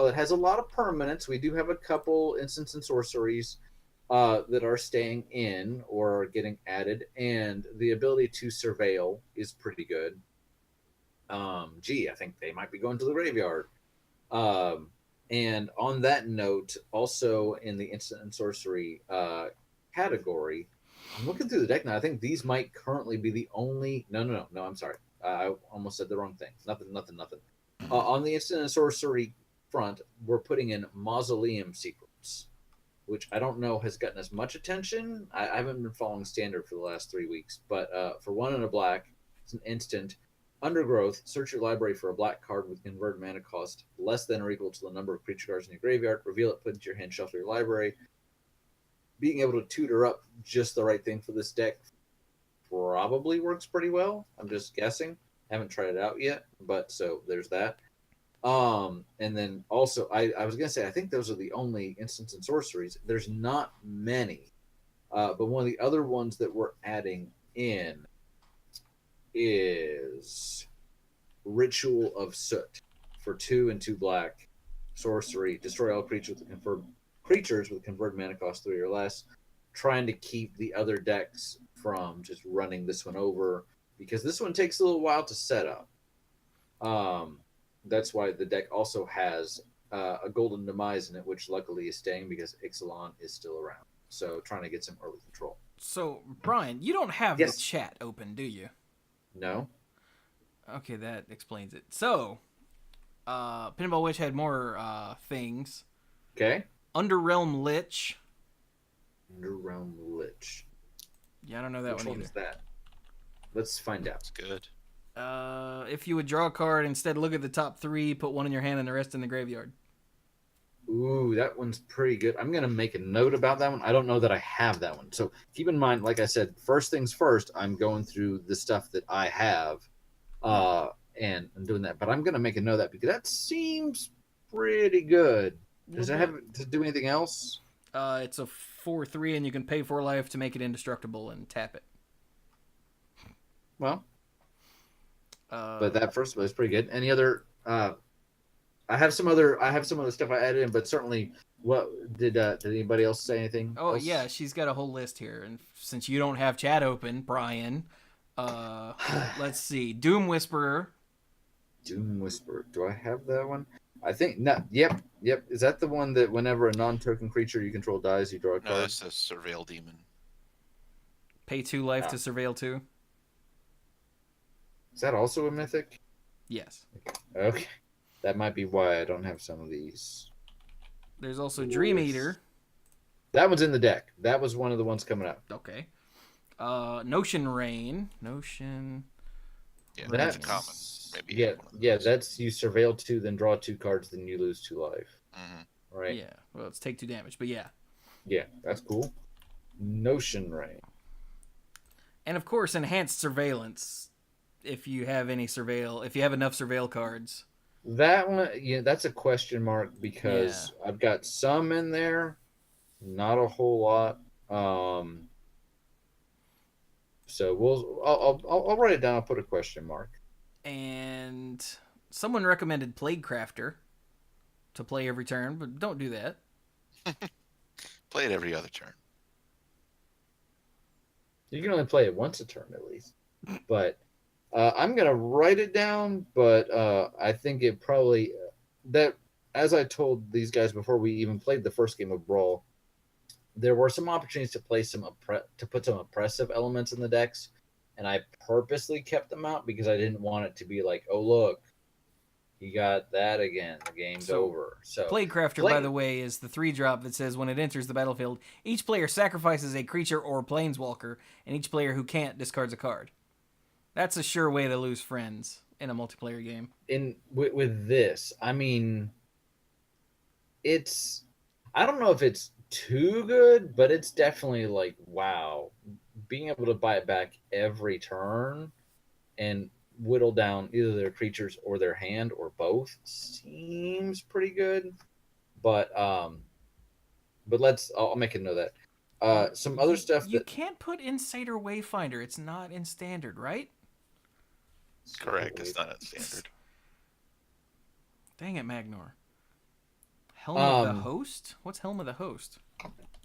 it has a lot of permanents, we do have a couple instants and sorceries that are staying in or are getting added, and the ability to surveil is pretty good. I think they might be going to the graveyard. And on that note, also in the instant and sorcery category, I'm looking through the deck now. I think these might currently be the only. No. I'm sorry. I almost said the wrong thing. Nothing. On the instant and sorcery front, we're putting in Mausoleum Secrets, which I don't know has gotten as much attention. I haven't been following Standard for the last 3 weeks, but for 1 and a black, it's an instant. Undergrowth, search your library for a black card with converted mana cost less than or equal to the number of creature cards in your graveyard. Reveal it, put it into your hand, shuffle your library. Being able to tutor up just the right thing for this deck probably works pretty well. I'm just guessing. Haven't tried it out yet, but so there's that. And then also, I was gonna say I think those are the only instants and sorceries. There's not many, but one of the other ones that we're adding in is Ritual of Soot for 2 and 2 black sorcery. Destroy all creatures with converted mana cost 3 or less. Trying to keep the other decks from just running this one over because this one takes a little while to set up. That's why the deck also has a Golden Demise in it, which luckily is staying because Ixalan is still around. So trying to get some early control. So, Brian, you don't have the chat open, do you? No. Okay, that explains it. So, Pinball Witch had more things. Okay. Underrealm Lich. Underrealm Lich. Yeah, I don't know that Which one one either. is that? Let's find out. That's good. If you would draw a card, instead look at the top 3, put 1 in your hand and the rest in the graveyard. Ooh, that one's pretty good. I'm going to make a note about that one. I don't know that I have that one. So keep in mind, like I said, first things first, I'm going through the stuff that I have and I'm doing that. But I'm going to make a note of that because that seems pretty good. Does it have to do anything else? It's a 4/3 and you can pay 4 life to make it indestructible and tap it. Well, but that first one is pretty good. Any other I have some other stuff I added in, but certainly, what did anybody else say anything? Oh else? yeah, she's got a whole list here, and since you don't have chat open, Brian, let's see, Doom Whisperer. Doom Whisperer. Do I have that one? I think not. Yep. Is that the one that whenever a non-token creature you control dies, you draw a card? No, that's the Surveil Demon. Pay 2 life to surveil 2. Is that also a mythic? Yes. Okay. That might be why I don't have some of these. There's also Dream Eater. That one's in the deck. That was one of the ones coming up. Okay. Notion Rain. Yeah, Rain. that's a common. Maybe. Yeah. That's you surveil 2, then draw 2 cards, then you lose 2 life. Mm-hmm. Right. Yeah. Well, it's take 2 damage, but yeah. Yeah, that's cool. Notion Rain. And of course, Enhanced Surveillance. If you have enough surveil cards. That one, that's a question mark because I've got some in there, not a whole lot. So I'll write it down. I'll put a question mark. And someone recommended Plague Crafter to play every turn, but don't do that. Play it every other turn. You can only play it once a turn at least. But I'm gonna write it down. But I think it probably that as I told these guys before we even played the first game of Brawl, there were some opportunities to play to put some oppressive elements in the decks, and I purposely kept them out because I didn't want it to be like, oh look, you got that again. The game's over. So Plague Crafter, by the way, is the 3-drop that says when it enters the battlefield, each player sacrifices a creature or planeswalker, and each player who can't discards a card. That's a sure way to lose friends in a multiplayer game. With this, I mean, I don't know if it's too good, but it's definitely like, wow, being able to buy it back every turn and whittle down either their creatures or their hand or both seems pretty good. But but I'll make a note of that. Some other stuff You that can't put Insider Wayfinder. It's not in standard, right? Correct. It's not a standard. Dang it, Magnor. Helm of the Um, Host? What's Helm of the Host?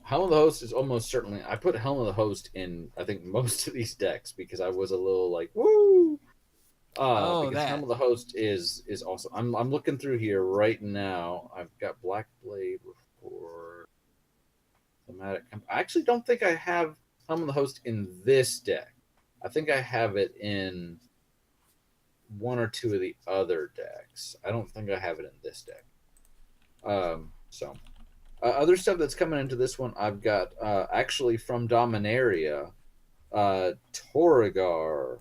Helm of the Host is almost certainly. I put Helm of the Host in, I think, most of these decks because I was a little like, woo! Oh, Because Helm that. of the Host is awesome. I'm looking through here right now. I've got Black Blade for thematic. I actually don't think I have Helm of the Host in this deck. I think I have it in one or two of the other decks. I don't think I have it in this deck. Other stuff that's coming into this one, I've got actually from Dominaria, Torrigar,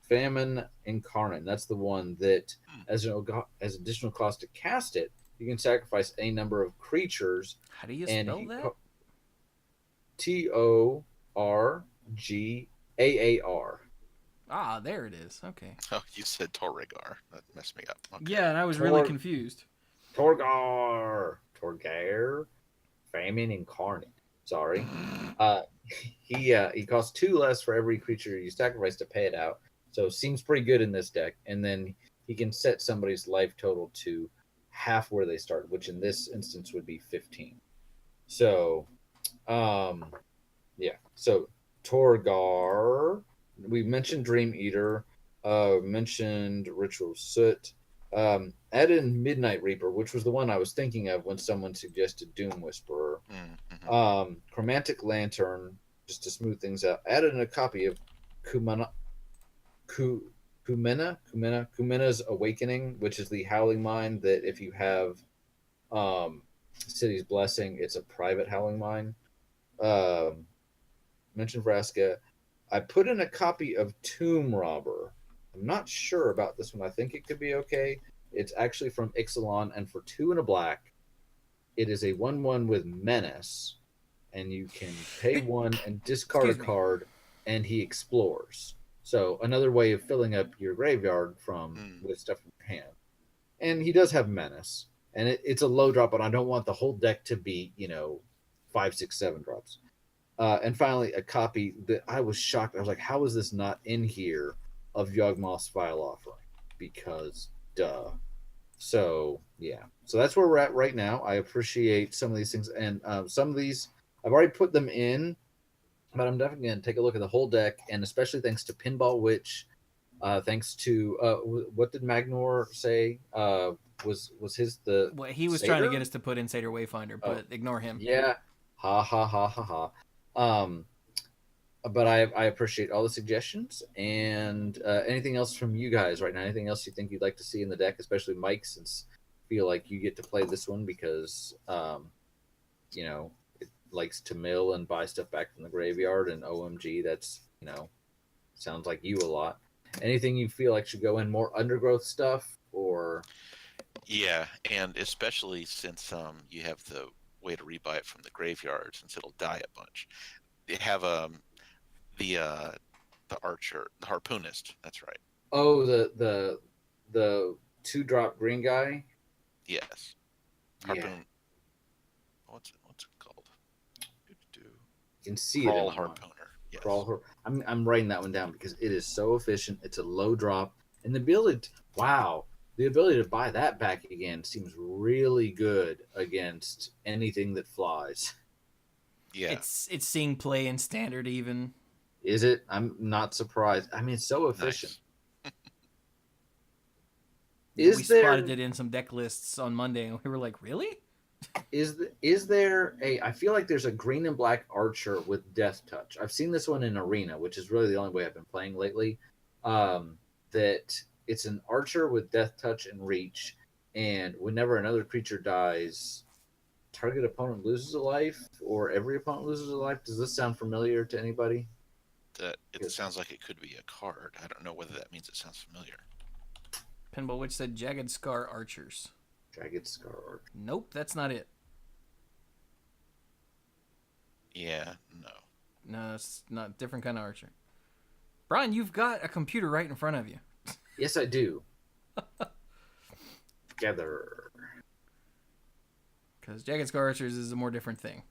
Famine Incarnate. That's the one that, as additional cost to cast it, you can sacrifice a number of creatures. How do you spell that? Torgaar. Ah, there it is. Okay. Oh, you said Torrigar. That messed me up. Okay. Yeah, and I was really confused. Torgar. Famine Incarnate. Sorry. He costs 2 less for every creature you sacrifice to pay it out. So seems pretty good in this deck. And then he can set somebody's life total to half where they start, which in this instance would be 15. So, yeah. So Torgar. We mentioned Dream Eater. Mentioned Ritual Soot. Add in Midnight Reaper, which was the one I was thinking of when someone suggested Doom Whisperer. Mm-hmm. Chromatic Lantern, just to smooth things out. Added in a copy of Kumena's Awakening, which is the Howling Mine that if you have City's Blessing, it's a private Howling Mine. Mentioned Vraska. I put in a copy of Tomb Robber. I'm not sure about this one. I think it could be okay. It's actually from Ixalan, and for 2 and a black, it is a 1/1 with Menace, and you can pay 1 and discard a card, and he explores. So another way of filling up your graveyard with stuff in your hand. And he does have Menace, and it's a low drop, but I don't want the whole deck to be 5, 6, 7 drops. And finally, a copy that I was shocked. I was like, how is this not in here of Yawgmoth's Vile Offering? Because, duh. So, yeah. So that's where we're at right now. I appreciate some of these things. And some of these, I've already put them in, but I'm definitely going to take a look at the whole deck. And especially thanks to Pinball Witch. Thanks to, what did Magnor say? Was his the... Well, he was trying to get us to put Insider Wayfinder, but ignore him. Yeah. Ha, ha, ha, ha, ha. But I appreciate all the suggestions and anything else from you guys right now. Anything else you think you'd like to see in the deck, especially Mike, since I feel like you get to play this one because it likes to mill and buy stuff back from the graveyard, and OMG, that's sounds like you a lot. Anything you feel like should go in more undergrowth stuff or? Yeah, and especially since you have the way to rebuy it from the graveyard, since it'll die a bunch. They have the archer, the harpoonist. That's right. Oh, the 2-drop green guy. Yes. Harpoon. Yeah. What's it called? You can see Brawl it. Harpooner. Yes. Brawl. I'm writing that one down because it is so efficient. It's a low drop, and the ability. Wow. The ability to buy that back again seems really good against anything that flies. Yeah. It's seeing play in standard even. Is it? I'm not surprised. I mean, it's so efficient. Nice. We spotted it in some deck lists on Monday, and we were like, really? Is there a... I feel like there's a green and black archer with Death Touch. I've seen this one in Arena, which is really the only way I've been playing lately. That... It's an archer with Death Touch and Reach, and whenever another creature dies, target opponent loses a life, or every opponent loses a life. Does this sound familiar to anybody? It sounds like it could be a card. I don't know whether that means it sounds familiar. Pinball Witch said Jagged Scar Archers. Jagged Scar Archer. Nope, that's not it. Yeah, no. No, it's not. Different kind of archer. Brian, you've got a computer right in front of you. Yes, I do. Together. Because Jagged Scar Archers is a more different thing.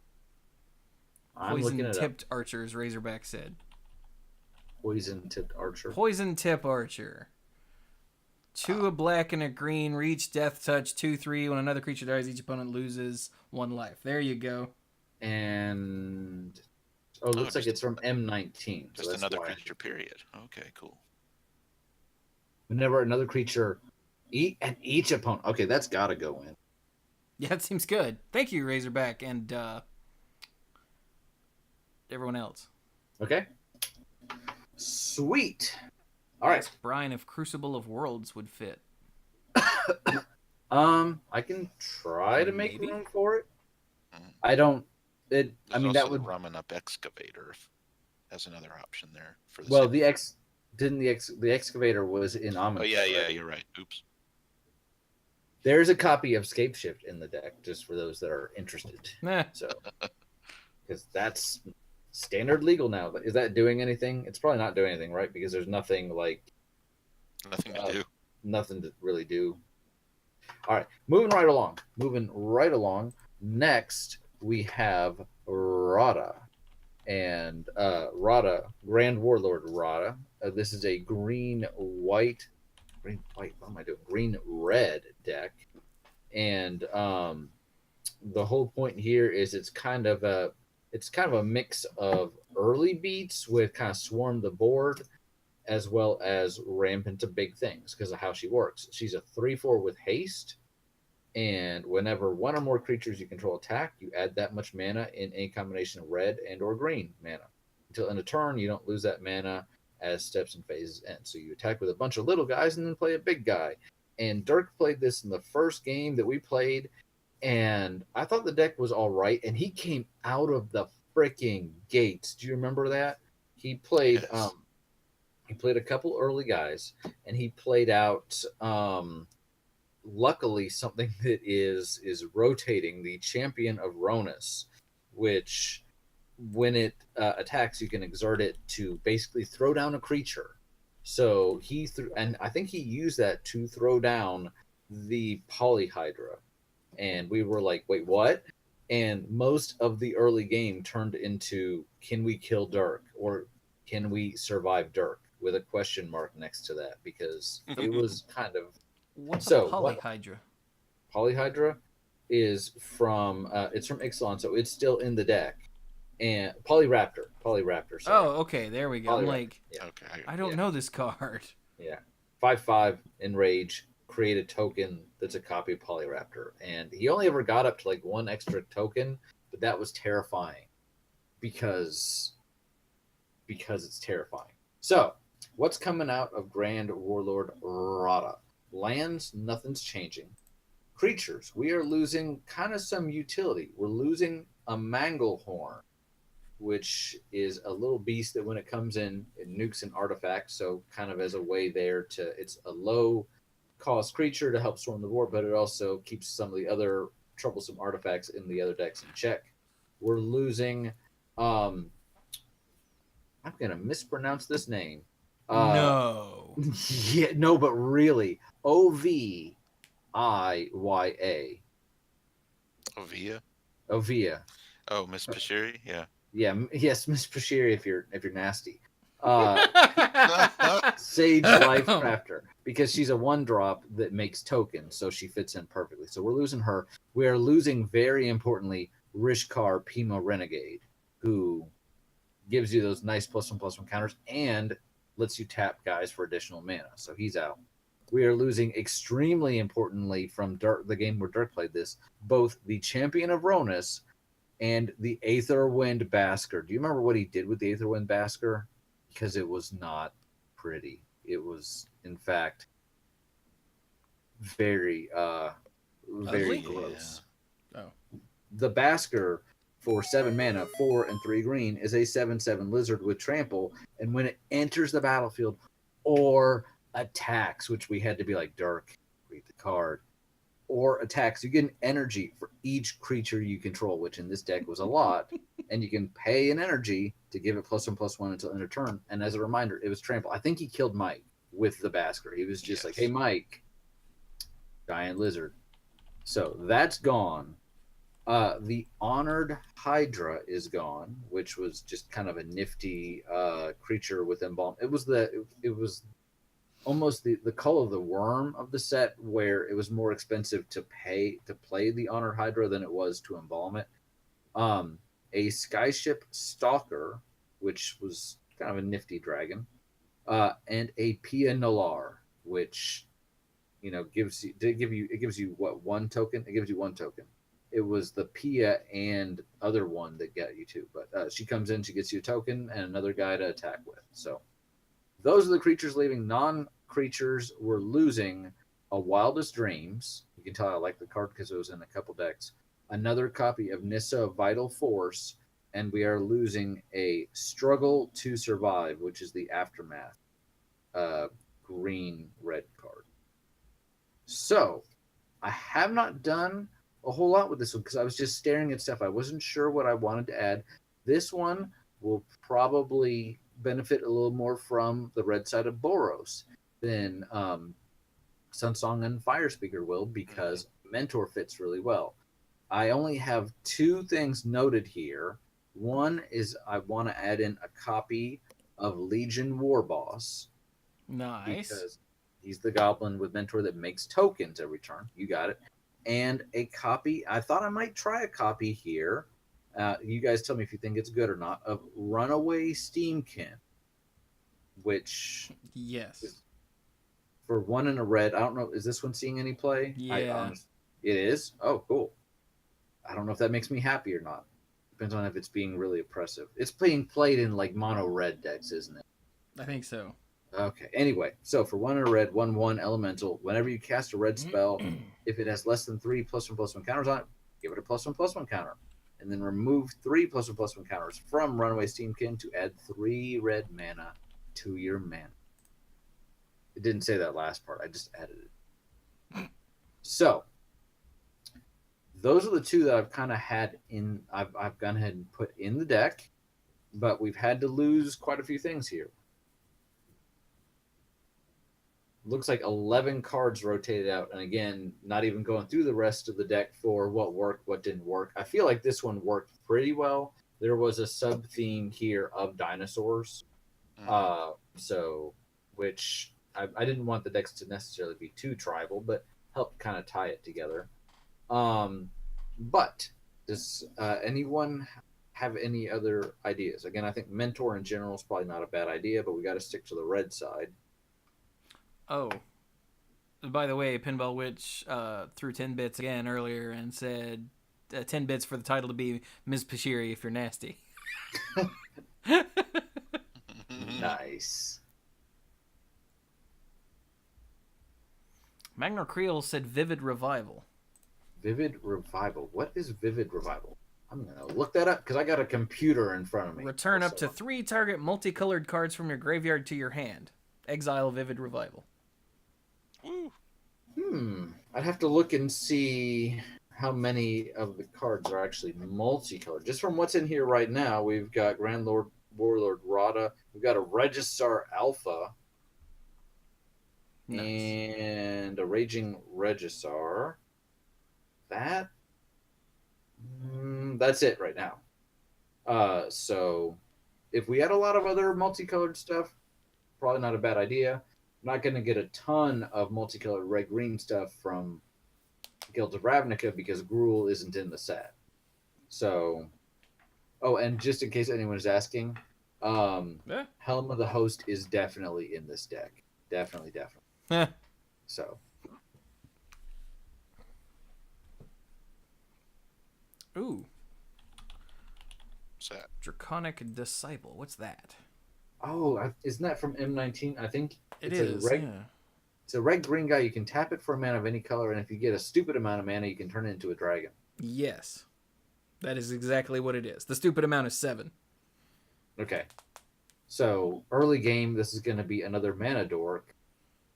I'm looking it up. Poison-tipped archers, Razorback said. Poison-tipped archer. Poison tip archer. 2 a black and a green, reach, death touch, 2/3. When another creature dies, each opponent loses 1 life. There you go. And it looks like it's from M19. So Just another why. creature, period. Okay, cool. Whenever another creature each opponent. Okay, that's got to go in. Yeah, it seems good. Thank you, Razorback, and everyone else. Okay. Sweet. All right. Ask Brian if Crucible of Worlds would fit. I can try to make Maybe. room for it. Mhm. I don't. There's that also would. the Ramen Up Excavator as another option there for the. Well, same- the excavator was in Omnipod. Oh yeah, right? you're right. Oops. There's a copy of Scapeshift in the deck, just for those that are interested. Nah. So, because that's standard legal now. But is that doing anything? It's probably not doing anything, right? Because there's nothing like Nothing to do. nothing to really do. All right, moving right along. Next, we have Rada, and Rada, Grand Warlord Rada. This is a green-white. What am I doing? Green-red deck, and the whole point here is it's kind of a mix of early beats with kind of swarm the board, as well as ramp into big things because of how she works. She's a 3/4 with haste, and whenever one or more creatures you control attack, you add that much mana in a combination of red and or green mana. Until end of turn, you don't lose that mana as steps and phases end. So you attack with a bunch of little guys and then play a big guy. And Dirk played this in the first game that we played, and I thought the deck was all right, and he came out of the freaking gates. Do you remember that? He played Yes. He played a couple early guys, and he played out luckily something that is rotating, the Champion of Ronus, which when it attacks, you can exert it to basically throw down a creature. So he threw, and I think he used that to throw down the Polyhydra, and we were like, wait, what? And most of the early game turned into, can we kill Dirk, or can we survive Dirk, with a question mark next to that, because it was kind of. What's So, a Polyhydra? Polyhydra is from it's from Ixalan, so it's still in the deck. And Polyraptor. Sorry. Oh, okay, there we go. I'm Polyraptor. like, Yeah. Okay. I don't know this card. Yeah. 5/5 enrage, create a token that's a copy of Polyraptor. And he only ever got up to like 1 extra token, but that was terrifying because it's terrifying. So, what's coming out of Grand Warlord Rada? Lands, nothing's changing. Creatures, we are losing kind of some utility. We're losing a Manglehorn, which is a little beast that when it comes in, it nukes an artifact. So kind of as a way there to, it's a low cost creature to help swarm the board, but it also keeps some of the other troublesome artifacts in the other decks in check. We're losing, I'm going to mispronounce this name. No. Yeah, no, but really, Oviya. Ovia. Oviya. Oh, Miss Pashiri. Yeah. Yeah, yes, Miss Pashiri, if you're nasty. Sage Life Crafter, because she's a 1-drop that makes tokens, so she fits in perfectly. So we're losing her. We are losing, very importantly, Rishkar Pima Renegade, who gives you those nice +1/+1 counters and lets you tap guys for additional mana. So he's out. We are losing, extremely importantly, from the game where Dirk played this, both the Champion of Ronus and the Aetherwind Basker. Do you remember what he did with the Aetherwind Basker? Because it was not pretty. It was, in fact, very Ugly? gross. Yeah. Oh. The Basker, for 7 mana, 4 and 3 green, is a 7/7 lizard with trample, and when it enters the battlefield or attacks, which we had to be like, Dirk, read the card, or attacks, you get an energy for each creature you control, which in this deck was a lot, and you can pay an energy to give it +1/+1 until end of turn. And as a reminder, it was trample. I think he killed Mike with the Basker. He was just like, hey, Mike, giant lizard. So that's gone. The Honored Hydra is gone, which was just kind of a nifty creature with embalm. It was almost the Call of the Worm of the set, where it was more expensive to play the Honored Hydra than it was to embalm it. A Skyship Stalker, which was kind of a nifty dragon, and a Pia Nalar, which gives you what, one token? It gives you one token. It was the Pia and other one that got you two, but she comes in, she gets you a token and another guy to attack with. So those are the creatures leaving. Non-creatures were losing a Wildest Dreams. You can tell I like the card because it was in a couple decks. Another copy of Nissa Vital Force, and we are losing a Struggle to Survive, which is the Aftermath green-red card. So I have not done a whole lot with this one because I was just staring at stuff. I wasn't sure what I wanted to add. This one will probably benefit a little more from the red side of Boros than Sunsong and Fire Speaker will, because Mentor fits really well. I only have two things noted here. One is I want to add in a copy of Legion War Boss. Nice. Because he's the goblin with Mentor that makes tokens every turn. You got it. And a copy, I thought I might try a copy here. You guys tell me if you think it's good or not, of Runaway Steamkin, which Yes. for one in a red, I don't know, is this one seeing any play? Yeah. It is? Oh, cool. I don't know if that makes me happy or not. Depends on if it's being really oppressive. It's being played in like mono red decks, isn't it? I think so. Okay. Anyway, so for one in a red, 1/1 elemental, whenever you cast a red spell, if it has less than 3 +1/+1 counters on it, give it a +1/+1 counter. And then remove 3 +1/+1 counters from Runaway Steamkin to add 3 red mana to your mana. It didn't say that last part. I just added it. So, those are the two that I've kind of had in. I've gone ahead and put in the deck, but we've had to lose quite a few things here. Looks like 11 cards rotated out, and again, not even going through the rest of the deck for what worked, what didn't work. I feel like this one worked pretty well. There was a sub theme here of dinosaurs, which I didn't want the decks to necessarily be too tribal, but helped kind of tie it together. But does anyone have any other ideas? Again, I think Mentor in general is probably not a bad idea, but we got to stick to the red side. Oh, by the way, Pinball Witch threw 10 bits again earlier and said 10 bits for the title to be Ms. Pashiri if you're nasty. Nice. Magnar Creel said Vivid Revival. Vivid Revival. What is Vivid Revival? I'm going to look that up because I got a computer in front of me. Return up to 3 target multicolored cards from your graveyard to your hand. Exile Vivid Revival. I'd have to look and see how many of the cards are actually multicolored. Just from what's in here right now, we've got Grand Lord Warlord Rada. We've got a Registar Alpha. Nice. And a Raging Registar. That's it right now. So if we had a lot of other multicolored stuff, probably not a bad idea. I'm not going to get a ton of multicolored red-green stuff from Guilds of Ravnica because Gruul isn't in the set. So, and just in case anyone is asking, Helm of the Host is definitely in this deck. Definitely. So. Ooh. What's that? Draconic Disciple. What's that? Oh, isn't that from M19? I think it is. It's a red-green guy. You can tap it for a mana of any color, and if you get a stupid amount of mana, you can turn it into a dragon. Yes. That is exactly what it is. The stupid amount is 7. Okay. So, early game, this is going to be another mana dork.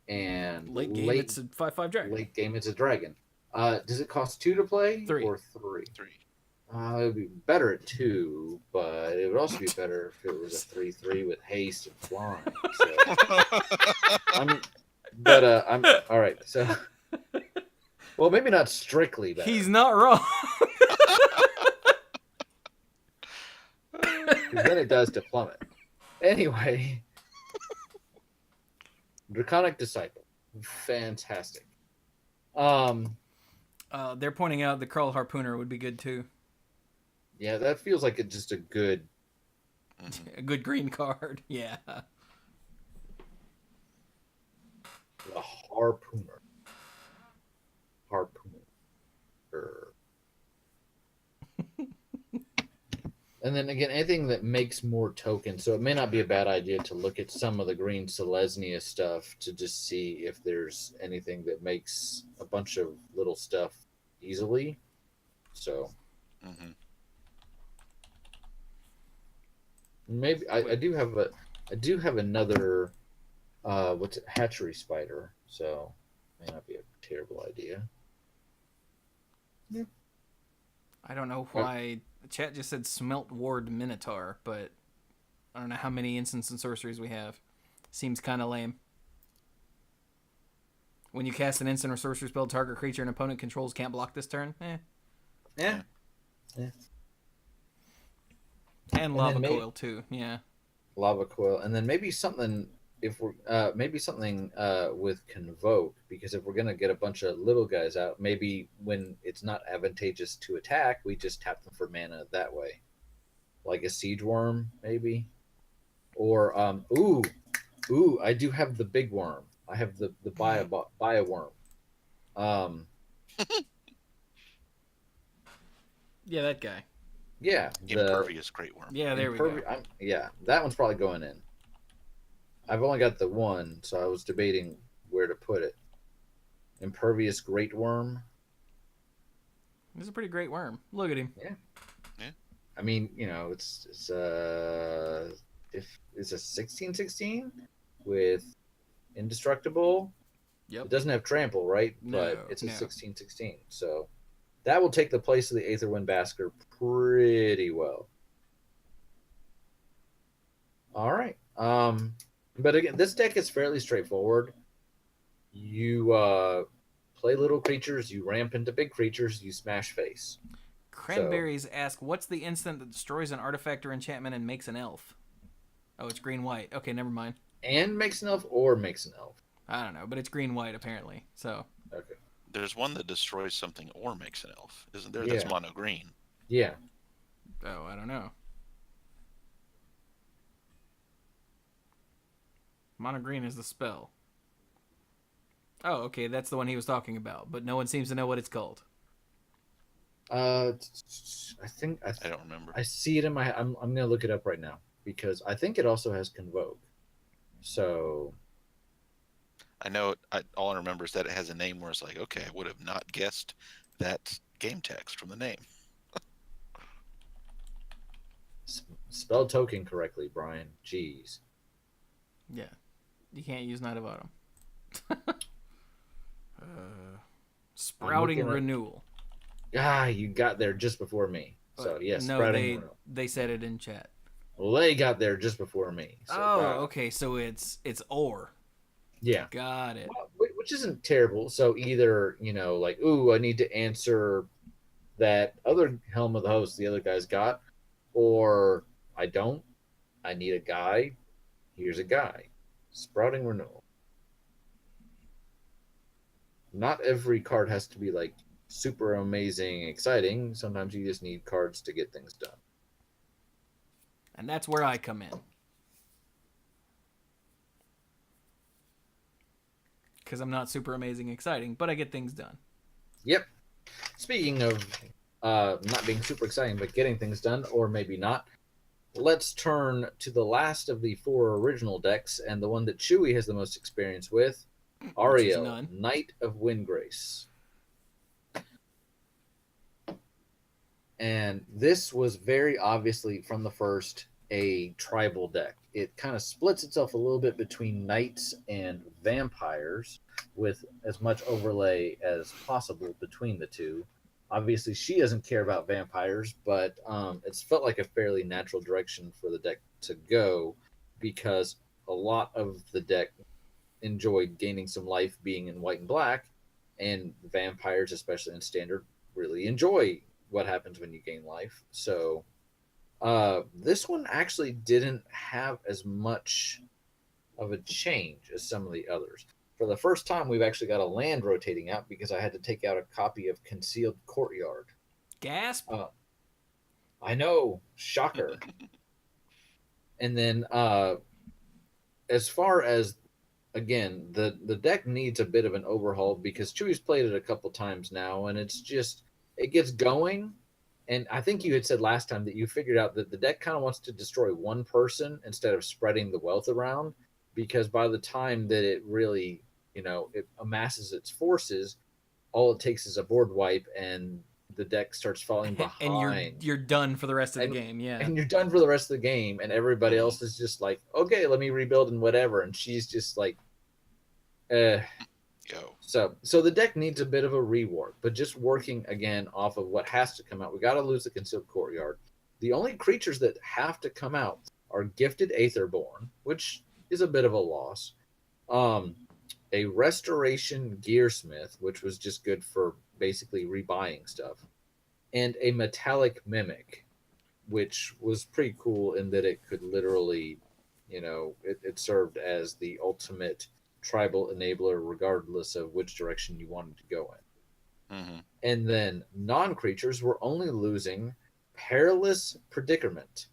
And late game, it's a 5/5 dragon. Late game, it's a dragon. Does it cost 2 to play? 3. Or 3? 3. It would be better at 2, but it would also be better if it was a 3/3 with haste and flying. So. I'm all right. So, well, maybe not strictly better. He's not wrong. because then it does to plummet. Anyway, Draconic Disciple, fantastic. They're pointing out the Carl Harpooner would be good too. Yeah, that feels like it's just a good. A good green card. Yeah. A Harpooner. Harpooner. And then again, anything that makes more tokens. So it may not be a bad idea to look at some of the green Selesnya stuff to just see if there's anything that makes a bunch of little stuff easily. So maybe I do have another what's it, hatchery spider. So may not be a terrible idea. Yeah. I don't know why. The chat just said Smelt Ward Minotaur, but I don't know how many instants and sorceries we have. Seems kind of lame. When you cast an instant or sorcery spell, target creature an opponent controls can't block this turn. Yeah. And Lava Coil too. Yeah. Lava Coil, and then maybe something if we're with Convoke, because if we're gonna get a bunch of little guys out, maybe when it's not advantageous to attack, we just tap them for mana that way, like a Siege Worm maybe, or I do have the big worm. I have the Bio Worm. Yeah, that guy. Yeah, Impervious Great Worm. Yeah, there we go. Yeah, that one's probably going in. I've only got the one, so I was debating where to put it. Impervious Great Worm. He's a pretty great worm. Look at him. Yeah. I mean, it's if it's a 16/16 with indestructible. Yep. It doesn't have trample, right? No, but it's a 16/16, so that will take the place of the Aetherwind Basker pretty well. All right. But again, this deck is fairly straightforward. You play little creatures, you ramp into big creatures, you smash face. Cranberries ask, what's the instant that destroys an artifact or enchantment and makes an elf? Oh, it's green-white. Okay, never mind. And makes an elf or makes an elf? I don't know, but it's green-white apparently. So. Okay. There's one that destroys something or makes an elf, isn't there? That's mono green. Yeah. Oh, I don't know. Mono green is the spell. Oh, okay, that's the one he was talking about, but no one seems to know what it's called. I don't remember. I see it in my. I'm gonna look it up right now because I think it also has Convoke. So. I know. All I remember is that it has a name where it's like, okay, I would have not guessed that game text from the name. Spell token correctly, Brian. Jeez. Yeah. You can't use Knight of Autumn. Sprouting Renewal. You got there just before me. So, yes, no, Sprouting Renewal. They said it in chat. Well, they got there just before me. So, okay, so it's Ore. Yeah. Got it. Well, which isn't terrible. So either, like, I need to answer that other Helm of the Host the other guys got, or I don't. I need a guy. Here's a guy. Sprouting Renewal. Not every card has to be like super amazing, exciting. Sometimes you just need cards to get things done. And that's where I come in. Because I'm not super amazing, exciting, but I get things done. Yep. Speaking of not being super exciting, but getting things done, or maybe not, let's turn to the last of the 4 original decks, and the one that Chewy has the most experience with, Ariel, Knight of Windgrace. And this was very obviously, from the first, a tribal deck. It kind of splits itself a little bit between knights and vampires, with as much overlay as possible between the two. Obviously, she doesn't care about vampires, but it's felt like a fairly natural direction for the deck to go, because a lot of the deck enjoyed gaining some life being in white and black, and vampires, especially in standard, really enjoy what happens when you gain life. So This one actually didn't have as much of a change as some of the others. For the first time, we've actually got a land rotating out because I had to take out a copy of Concealed Courtyard. Gasp. I know, shocker. And then, as far as again, the deck needs a bit of an overhaul because Chewy's played it a couple times now, and it's just it gets going. And I think you had said last time that you figured out that the deck kind of wants to destroy one person instead of spreading the wealth around, because by the time that it really, it amasses its forces, all it takes is a board wipe and the deck starts falling And behind. you're done for the rest of the game. Yeah. And you're done for the rest of the game, and everybody else is just like, okay, let me rebuild and whatever. And she's just like, eh. Go. So the deck needs a bit of a rework, but just working again off of what has to come out. We got to lose the Concealed Courtyard. The only creatures that have to come out are Gifted Aetherborn, which is a bit of a loss. A Restoration Gearsmith, which was just good for basically rebuying stuff, and a Metallic Mimic, which was pretty cool in that it could literally, it served as the ultimate tribal enabler regardless of which direction you wanted to go in. Mm-hmm. And then non-creatures were only losing Perilous Predicament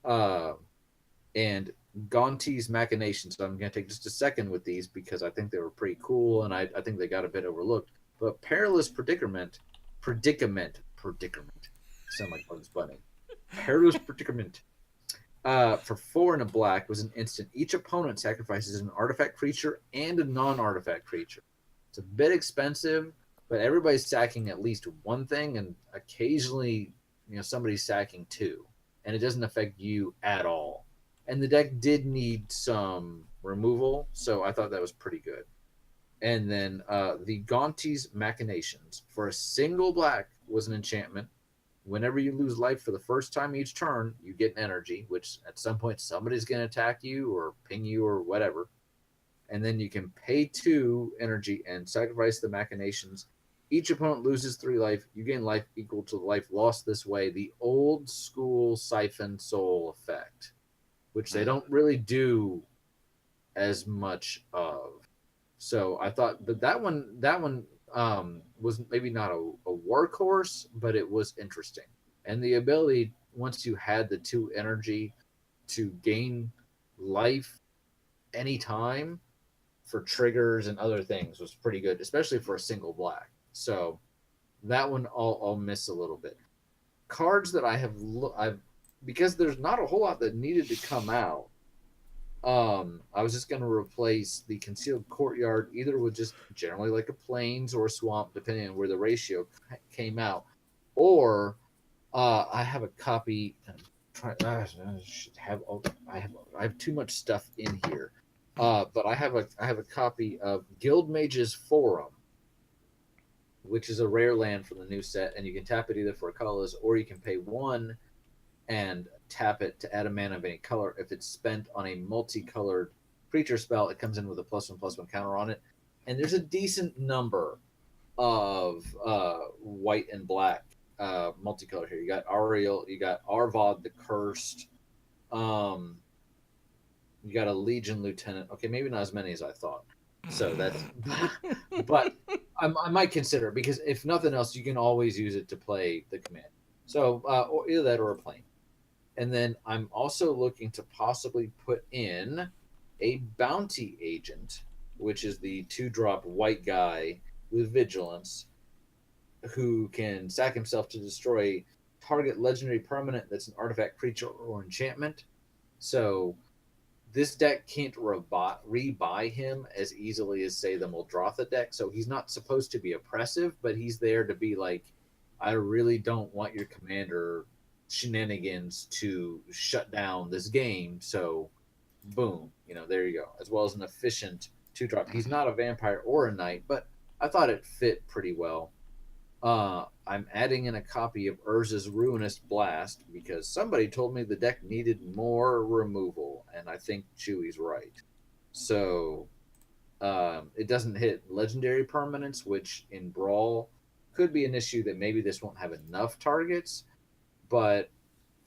and Gonti's Machination. So I'm going to take just a second with these because I think they were pretty cool and I think they got a bit overlooked. But Perilous Predicament, sound like Bugs Bunny. Perilous Predicament. For 4 and a black was an instant. Each opponent sacrifices an artifact creature and a non-artifact creature. It's a bit expensive, but everybody's sacking at least one thing, and occasionally, somebody's sacking 2, and it doesn't affect you at all. And the deck did need some removal, so I thought that was pretty good. And then the Gonti's Machinations for a single black was an enchantment. Whenever you lose life for the first time each turn, you get an energy, which at some point somebody's going to attack you or ping you or whatever. And then you can pay 2 energy and sacrifice the Machinations. Each opponent loses 3 life. You gain life equal to the life lost this way. The old school Siphon Soul effect, which they don't really do as much of. So I thought that one was maybe not a workhorse, but it was interesting. And the ability, once you had the 2 energy, to gain life anytime for triggers and other things was pretty good, especially for a single black. So that one I'll miss a little bit. Cards that I've because there's not a whole lot that needed to come out. I was just going to replace the Concealed Courtyard either with just generally like a plains or a swamp, depending on where the ratio came out, or I have a copy. I have too much stuff in here, but I have a copy of Guildmage's Forum, which is a rare land from the new set, and you can tap it either for colors or you can pay 1 and tap it to add a mana of any color. If it's spent on a multicolored creature spell, it comes in with a +1/+1 counter on it. And there's a decent number of white and black multicolored here. You got Ariel, you got Arvad the Cursed, you got a Legion Lieutenant. Okay, maybe not as many as I thought. So that's, but I might consider it because if nothing else, you can always use it to play the command. So or either that or a plane. And then I'm also looking to possibly put in a Bounty Agent, which is the 2-drop white guy with Vigilance, who can sack himself to destroy target legendary permanent that's an artifact, creature, or enchantment. So this deck can't rebuy him as easily as, say, the Muldrotha deck. So he's not supposed to be oppressive, but he's there to be like, I really don't want your commander shenanigans to shut down this game. So, boom, there you go. As well as an efficient 2-drop. He's not a vampire or a knight, but I thought it fit pretty well. I'm adding in a copy of Urza's Ruinous Blast because somebody told me the deck needed more removal, and I think Chewy's right. So, it doesn't hit legendary permanents, which in Brawl could be an issue that maybe this won't have enough targets, but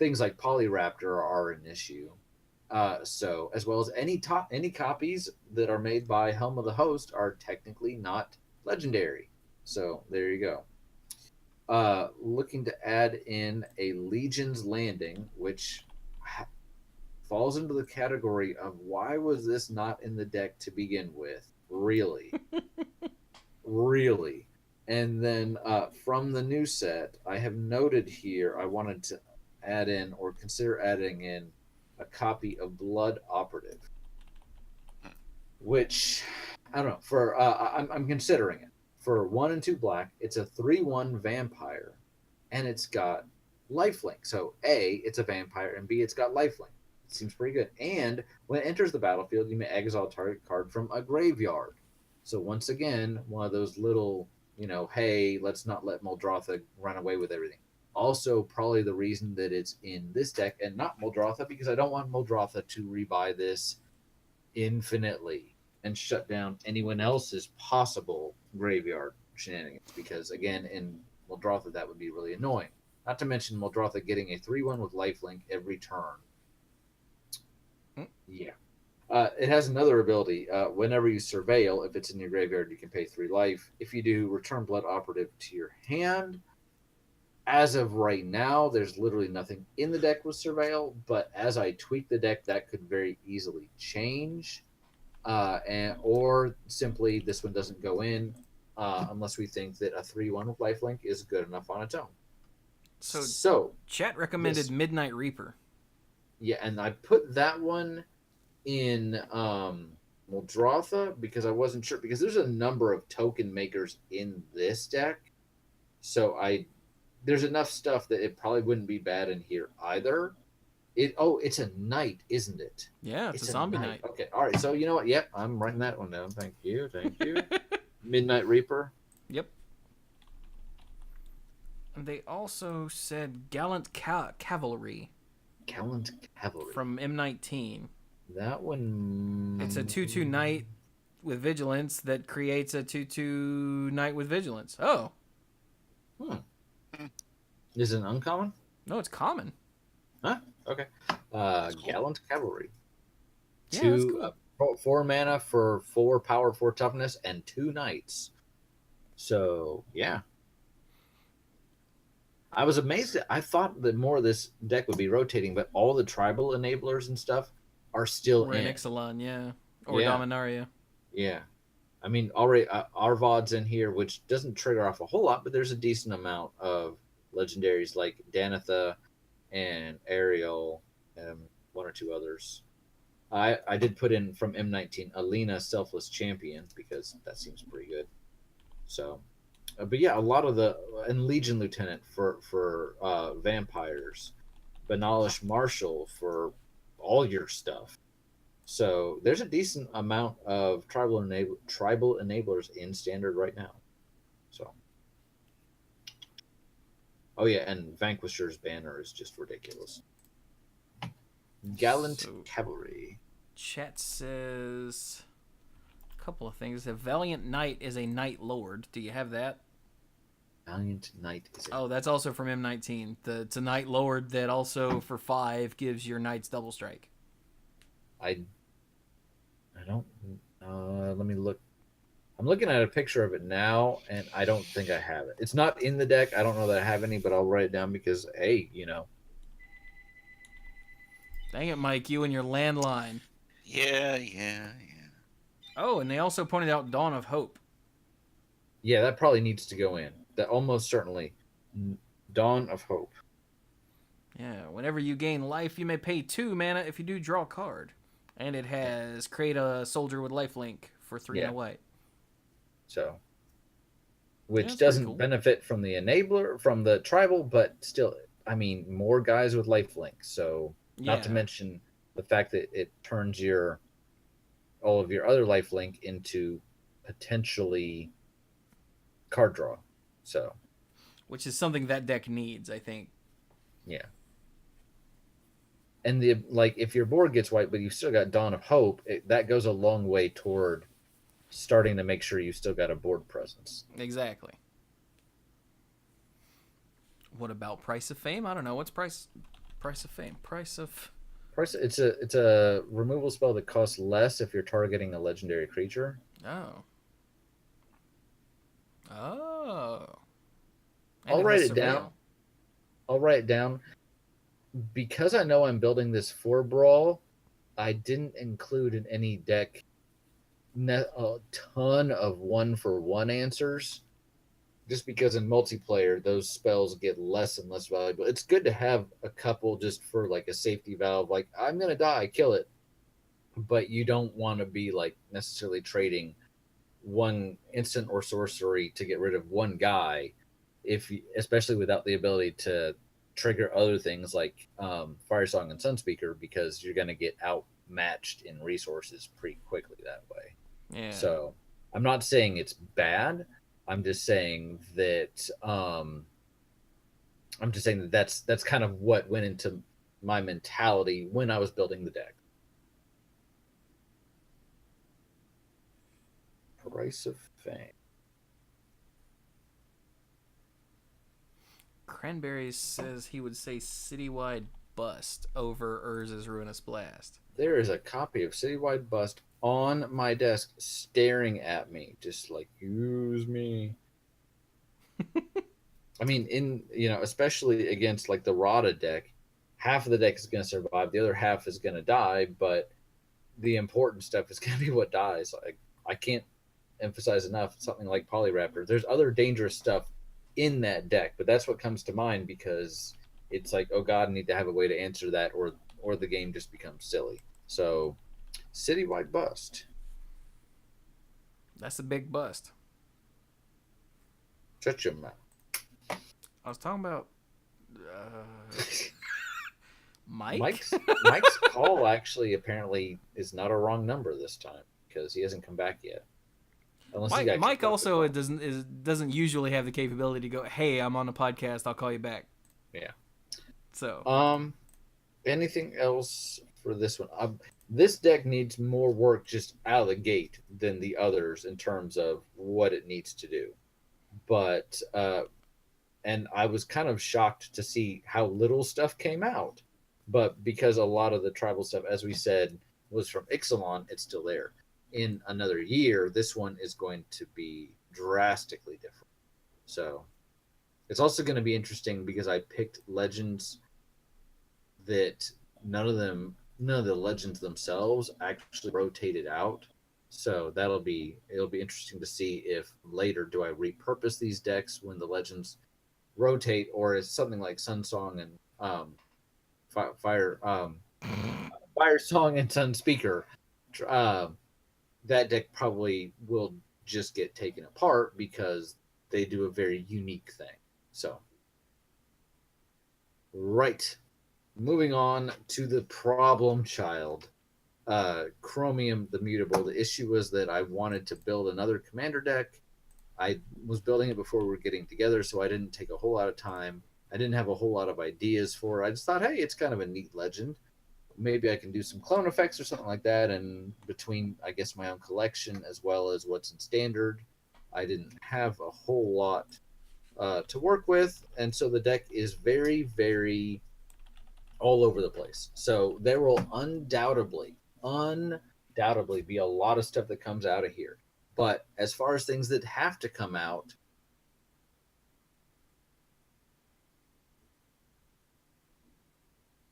things like Polyraptor are an issue. So as well as any copies that are made by Helm of the Host are technically not legendary. So there you go. Looking to add in a Legion's Landing, which falls into the category of why was this not in the deck to begin with? Really? Really? And then from the new set, I have noted here I wanted to add in or consider adding in a copy of Blood Operative, which I don't know. For I'm considering it for 1 and 2 black. It's a 3/1 vampire, and it's got lifelink. So A, it's a vampire, and B, it's got lifelink. It seems pretty good. And when it enters the battlefield, you may exile target card from a graveyard. So once again, one of those little, hey, let's not let Muldrotha run away with everything. Also, probably the reason that it's in this deck and not Muldrotha, because I don't want Muldrotha to rebuy this infinitely and shut down anyone else's possible graveyard shenanigans. Because again, in Muldrotha, that would be really annoying. Not to mention Muldrotha getting a 3/1 with lifelink every turn. Yeah. It has another ability. Whenever you surveil, if it's in your graveyard, you can pay 3 life. If you do, return Blood Operative to your hand. As of right now, there's literally nothing in the deck with surveil, but as I tweak the deck, that could very easily change. Or simply this one doesn't go in unless we think that a 3/1 with lifelink is good enough on its own. So chat recommended yes. Midnight Reaper. Yeah, and I put that one in Muldrotha because I wasn't sure, because there's a number of token makers in this deck. So there's enough stuff that it probably wouldn't be bad in here either. It's a knight, isn't it? Yeah, it's a zombie knight. Okay, all right. So you know what? Yep, I'm writing that one down. Thank you. Midnight Reaper. Yep. And they also said Gallant Cavalry. Gallant Cavalry. From M19. That one... It's a 2/2 knight with vigilance that creates a 2/2 knight with vigilance. Oh. Is it an uncommon? No, it's common. Huh? Okay. Gallant Cavalry. Yeah, 2, cool. 4 mana for 4 power, 4 toughness, and 2 knights. So, yeah. I was amazed that I thought that more of this deck would be rotating, but all the tribal enablers and stuff are still in. Ixalan, yeah. Or Dominaria. Yeah. I mean, already Arvod's in here, which doesn't trigger off a whole lot, but there's a decent amount of legendaries like Danitha and Ariel and 1 or 2 others. I did put in from M19 Alina Selfless Champion because that seems pretty good. So, but yeah, a lot of and Legion Lieutenant for vampires, Banalish Marshal for all your stuff. So there's a decent amount of tribal enablers in Standard right now. So, oh yeah, and Vanquisher's banner is just ridiculous. Gallant Cavalry. Chat says a couple of things. A Valiant Knight is a Knight Lord. Do you have that? Valiant Knight is a... Oh, that's also from M19. It's a Knight Lord that also for 5 gives your Knights double strike. I don't... let me look. I'm looking at a picture of it now, and I don't think I have it. It's not in the deck. I don't know that I have any, but I'll write it down because, hey, Dang it, Mike, you and your landline. Yeah. Oh, and they also pointed out Dawn of Hope. Yeah, that probably needs to go in. That almost certainly. Dawn of Hope. Yeah, whenever you gain life, you may pay 2 mana if you do draw a card. And it has create a soldier with lifelink for 3 and a white. So, which doesn't benefit from the enabler, from the tribal, but still, I mean, more guys with lifelink. So, not to mention the fact that it turns all of your other lifelink into potentially card draw. So, which is something that deck needs, I think. Yeah. And if your board gets white, but you've still got Dawn of Hope, that goes a long way toward starting to make sure you still got a board presence. Exactly. What about Price of Fame? I don't know. What's Price? Price of fame. Price of. It's a removal spell that costs less if you're targeting a legendary creature. Oh. Oh. And I'll it write has it down. surveil. I'll write it down. Because I know I'm building this for Brawl, I didn't include in any deck a ton of 1-for-1 answers. Just because in multiplayer, those spells get less and less valuable. It's good to have a couple just for like a safety valve, like I'm gonna die, kill it. But you don't want to be like necessarily trading one instant or sorcery to get rid of one guy, especially without the ability to trigger other things like Fire Song and Sunspeaker, because you're gonna get outmatched in resources pretty quickly that way. Yeah. So I'm not saying it's bad. I'm just saying that that's kind of what went into my mentality when I was building the deck. Price of Fame. Cranberries says he would say Citywide Bust over Urz's Ruinous Blast. There is a copy of Citywide Bust on my desk staring at me, just like, use me. I mean, especially against like the Rada deck, half of the deck is going to survive, the other half is going to die, but the important stuff is going to be what dies. I can't emphasize enough something like Polyraptor. There's other dangerous stuff in that deck, but that's what comes to mind because it's like, oh god, I need to have a way to answer that, or the game just becomes silly. So, Citywide Bust. That's a big bust. Shut your mouth. I was talking about Mike. Mike's call actually apparently is not a wrong number this time because he hasn't come back yet. Mike also doesn't usually have the capability to go, "Hey, I'm on a podcast. I'll call you back." Yeah. So. Anything else for this one? This deck needs more work just out of the gate than the others in terms of what it needs to do. But and I was kind of shocked to see how little stuff came out. But because a lot of the tribal stuff, as we said, was from Ixalan, it's still there. In another year, this one is going to be drastically different. So it's also going to be interesting because I picked legends that none of the legends themselves actually rotated out. So it'll be interesting to see if later do I repurpose these decks when the legends rotate, or is something like Sun Song and Fire Song and Sun Speaker, that deck probably will just get taken apart because they do a very unique thing. So, right. Moving on to the problem child, Chromium the Mutable. The issue was that I wanted to build another commander deck. I was building it before we were getting together, so I didn't take a whole lot of time. I didn't have a whole lot of ideas for it. I just thought, hey, it's kind of a neat legend. Maybe I can do some clone effects or something like that. And between, I guess, my own collection as well as what's in standard, I didn't have a whole lot to work with. And so the deck is very, very all over the place. So there will undoubtedly be a lot of stuff that comes out of here. But as far as things that have to come out,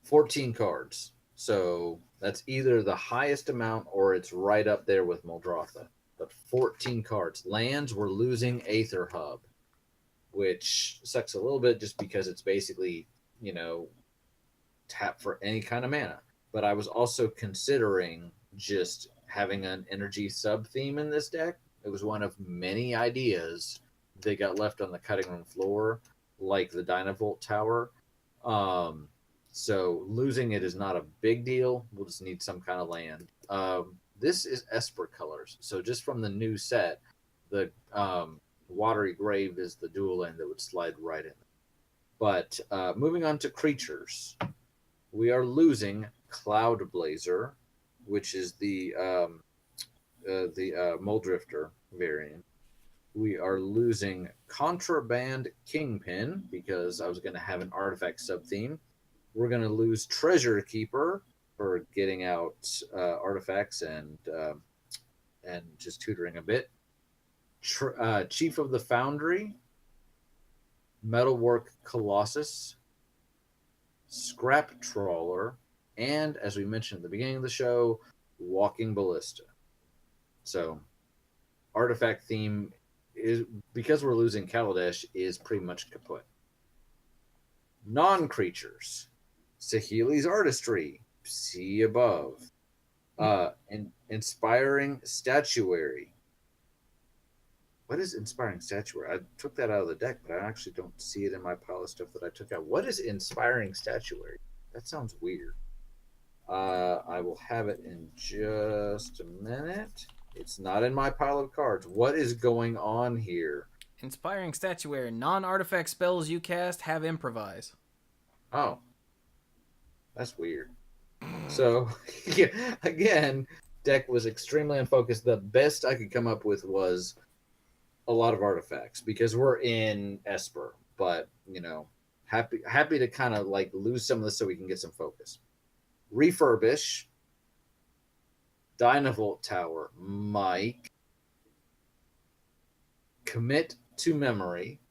$14 cards. So that's either the highest amount or it's right up there with Muldrotha. But 14 cards. Lands, we're losing Aether Hub, which sucks a little bit just because it's basically, tap for any kind of mana. But I was also considering just having an energy sub theme in this deck. It was one of many ideas that got left on the cutting room floor, like the Dynavolt Tower. So losing it is not a big deal. We'll just need some kind of land. This is Esper colors. So just from the new set, the Watery Grave is the dual land that would slide right in. But moving on to creatures, we are losing Cloud Blazer, which is the Muldrifter variant. We are losing Contraband Kingpin because I was going to have an artifact sub theme. We're going to lose Treasure Keeper for getting out artifacts and just tutoring a bit. Chief of the Foundry, Metalwork Colossus, Scrap Trawler, and as we mentioned at the beginning of the show, Walking Ballista. So, artifact theme is, because we're losing Kaladesh, is pretty much kaput. Non-creatures, Sahili's Artistry, see above. And Inspiring Statuary. What is Inspiring Statuary? I took that out of the deck, but I actually don't see it in my pile of stuff that I took out. What is Inspiring Statuary? That sounds weird. I will have it in just a minute. It's not in my pile of cards. What is going on here? Inspiring Statuary. Non-artifact spells you cast have improvise. Oh. That's weird. So, yeah, again, deck was extremely unfocused. The best I could come up with was a lot of artifacts because we're in Esper. But, happy to kind of like lose some of this so we can get some focus. Refurbish, Dynavolt Tower, Mike, Commit to Memory,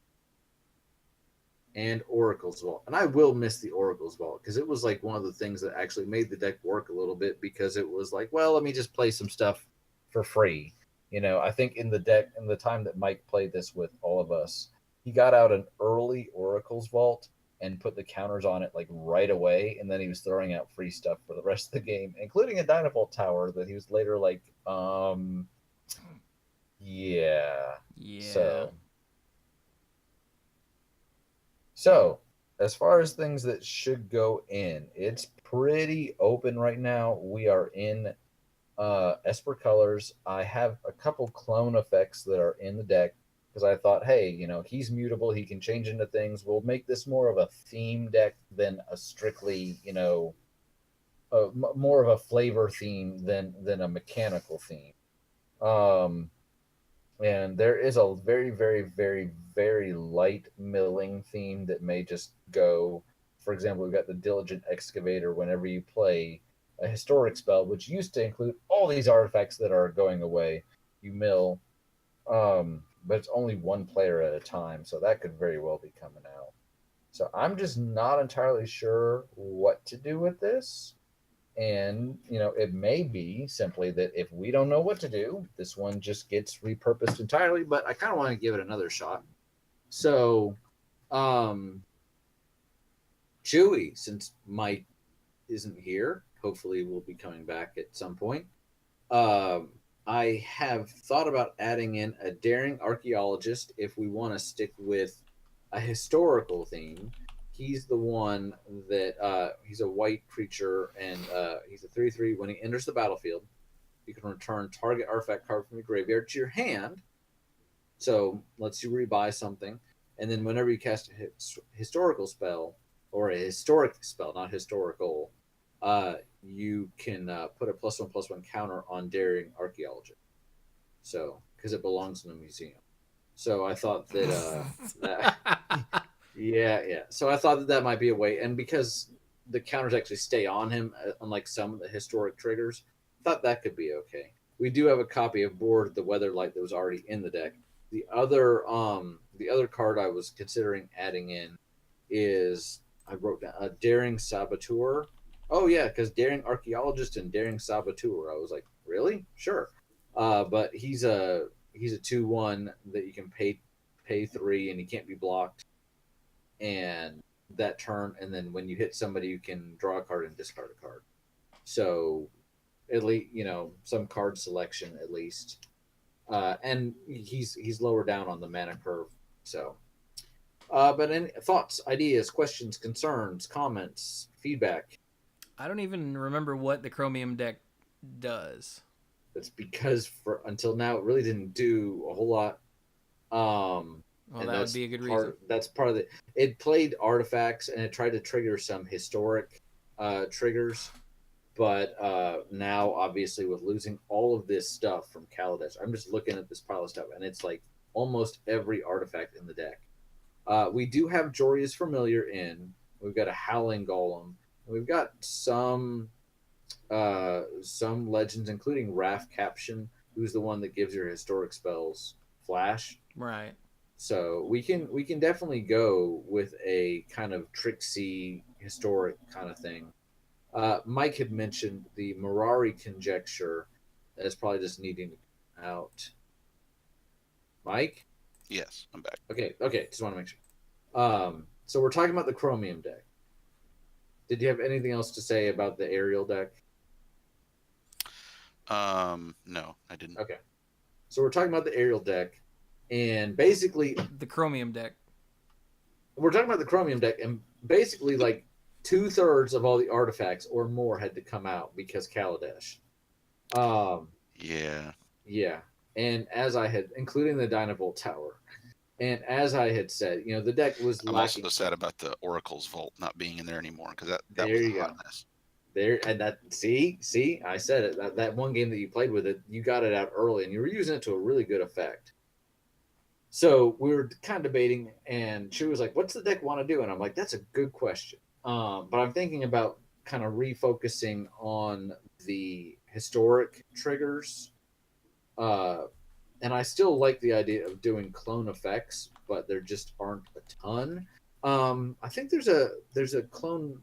and Oracle's Vault. And I will miss the Oracle's Vault because it was like one of the things that actually made the deck work a little bit because it was like, well, let me just play some stuff for free. I think in the time that Mike played this with all of us, he got out an early Oracle's Vault and put the counters on it like right away, and then he was throwing out free stuff for the rest of the game, including a Dynavolt Tower that he was later like, yeah. So, as far as things that should go in, it's pretty open right now. We are in Esper colors. I have a couple clone effects that are in the deck because I thought, hey, he's mutable. He can change into things. We'll make this more of a theme deck than a strictly, more of a flavor theme than a mechanical theme. And there is a very, very, very, very light milling theme that may just go. For example, we've got the Diligent Excavator whenever you play a historic spell, which used to include all these artifacts that are going away. You mill, but it's only one player at a time, so that could very well be coming out. So I'm just not entirely sure what to do with this. And, it may be simply that if we don't know what to do, this one just gets repurposed entirely, but I kind of want to give it another shot. So, Chewy, since Mike isn't here, hopefully we'll be coming back at some point. I have thought about adding in a Daring Archaeologist if we want to stick with a historical theme. He's the one that he's a white creature, and he's a 3/3. When he enters the battlefield, you can return target artifact card from your graveyard to your hand. So lets you rebuy something, and then whenever you cast a historical spell or a historic spell, not historical, you can put a +1/+1 counter on Daring Archaeologist. So because it belongs in a museum. So I thought that. Yeah. So I thought that might be a way, and because the counters actually stay on him, unlike some of the historic triggers, I thought that could be okay. We do have a copy of Board the Weatherlight that was already in the deck. The other card I was considering adding in is I wrote down a Daring Saboteur. Oh yeah, because Daring Archaeologist and Daring Saboteur. I was like, really? Sure. But he's a 2/1 that you can pay 3 and he can't be blocked. And that turn, and then when you hit somebody, you can draw a card and discard a card. So, at least some card selection at least, and he's lower down on the mana curve. So, but any thoughts, ideas, questions, concerns, comments, feedback? I don't even remember what the Chromium deck does. That's because until now it really didn't do a whole lot. Well, that would be a good reason. That's part of it. It played artifacts and it tried to trigger some historic triggers, but now obviously with losing all of this stuff from Kaladesh, I'm just looking at this pile of stuff and it's like almost every artifact in the deck. We do have Joria's Familiar in, we've got a Howling Golem, and we've got some legends, including Wrath Caption, who's the one that gives your historic spells flash. Right. So we can definitely go with a kind of tricksy historic kind of thing. Mike had mentioned the Mirari conjecture as probably just needing to come out. Mike? Yes, I'm back. Okay, just want to make sure. So we're talking about the Chromium deck. Did you have anything else to say about the aerial deck? No, I didn't. Okay. So we're talking about the aerial deck, and basically The Chromium deck. we're talking about the Chromium deck, and basically like 2/3 of all the artifacts or more had to come out because Kaladesh. Yeah. Yeah, and as I had, including the Dynavolt Tower, and as I had said, the deck was I'm lacking. also sad about the Oracle's Vault not being in there anymore because that There was you a hot go. mess. There and that. See, I said it. That one game that you played with it, you got it out early, and you were using it to a really good effect. So we were kind of debating, and she was like, "What's the deck want to do?" And I'm like, "That's a good question." But I'm thinking about kind of refocusing on the historic triggers. And I still like the idea of doing clone effects, but there just aren't a ton. I think there's a clone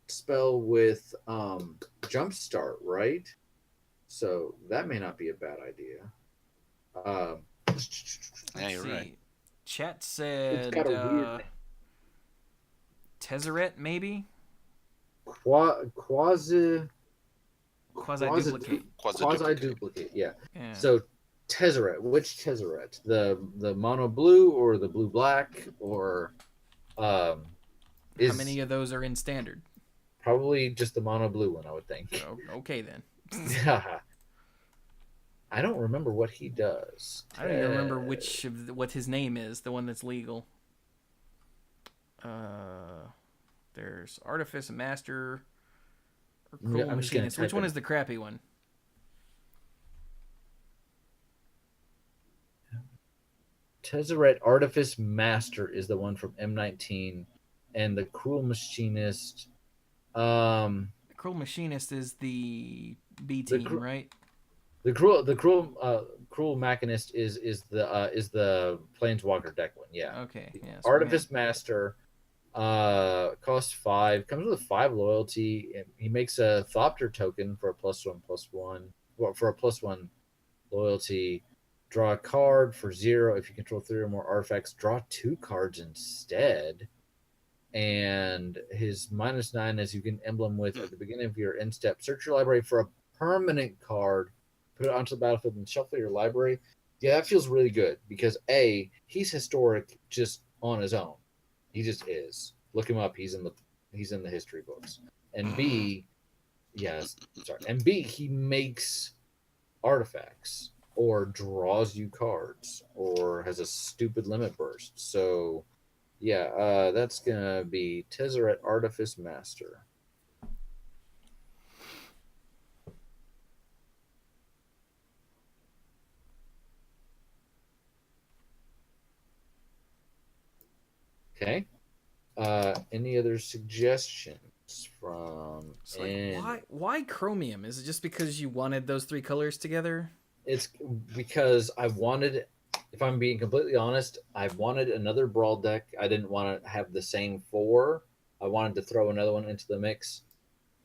spell with Jumpstart, right? So that may not be a bad idea. Yeah, you're Let's right. see. Chat It's said got a weird Tezzeret, maybe? quasi Quasi-duplicate. duplicate. Yeah. Yeah. So Tezzeret, which Tezzeret? The mono blue or the blue black or How many of those are in standard? probably just the mono blue one, I would think. Oh, okay, then. Yeah. I don't remember what he does. I don't even remember what his name is, the one that's legal. There's Artifice Master or Cruel I'm just gonna Machinist. Which type one in- is the crappy one? Tezzeret Artifice Master is the one from M19, and the Cruel Machinist. The Cruel Machinist is the B team, right? The cruel Machinist is the Planeswalker deck one. Yeah. Okay. Yeah. Artifice Master, costs 5, comes with a 5 loyalty. And he makes a Thopter token for a +1/+1, well, for a +1 loyalty. Draw a card for 0. If you control 3 or more artifacts, draw 2 cards instead. And his -9 is you can emblem with at the beginning of your end step. Search your library for a permanent card, put it onto the battlefield, and shuffle your library. Yeah, that feels really good because A, he's historic just on his own. He just is. Look him up. He's in the history books. And B, yes, sorry. And B, he makes artifacts or draws you cards or has a stupid limit burst. So yeah, that's gonna be Tezzeret Artifice Master. Okay. Any other suggestions from? It's like, why Chromium? Is it just because you wanted those 3 colors together? It's because I wanted, if I'm being completely honest, I wanted another Brawl deck. I didn't want to have the same 4. I wanted to throw another one into the mix,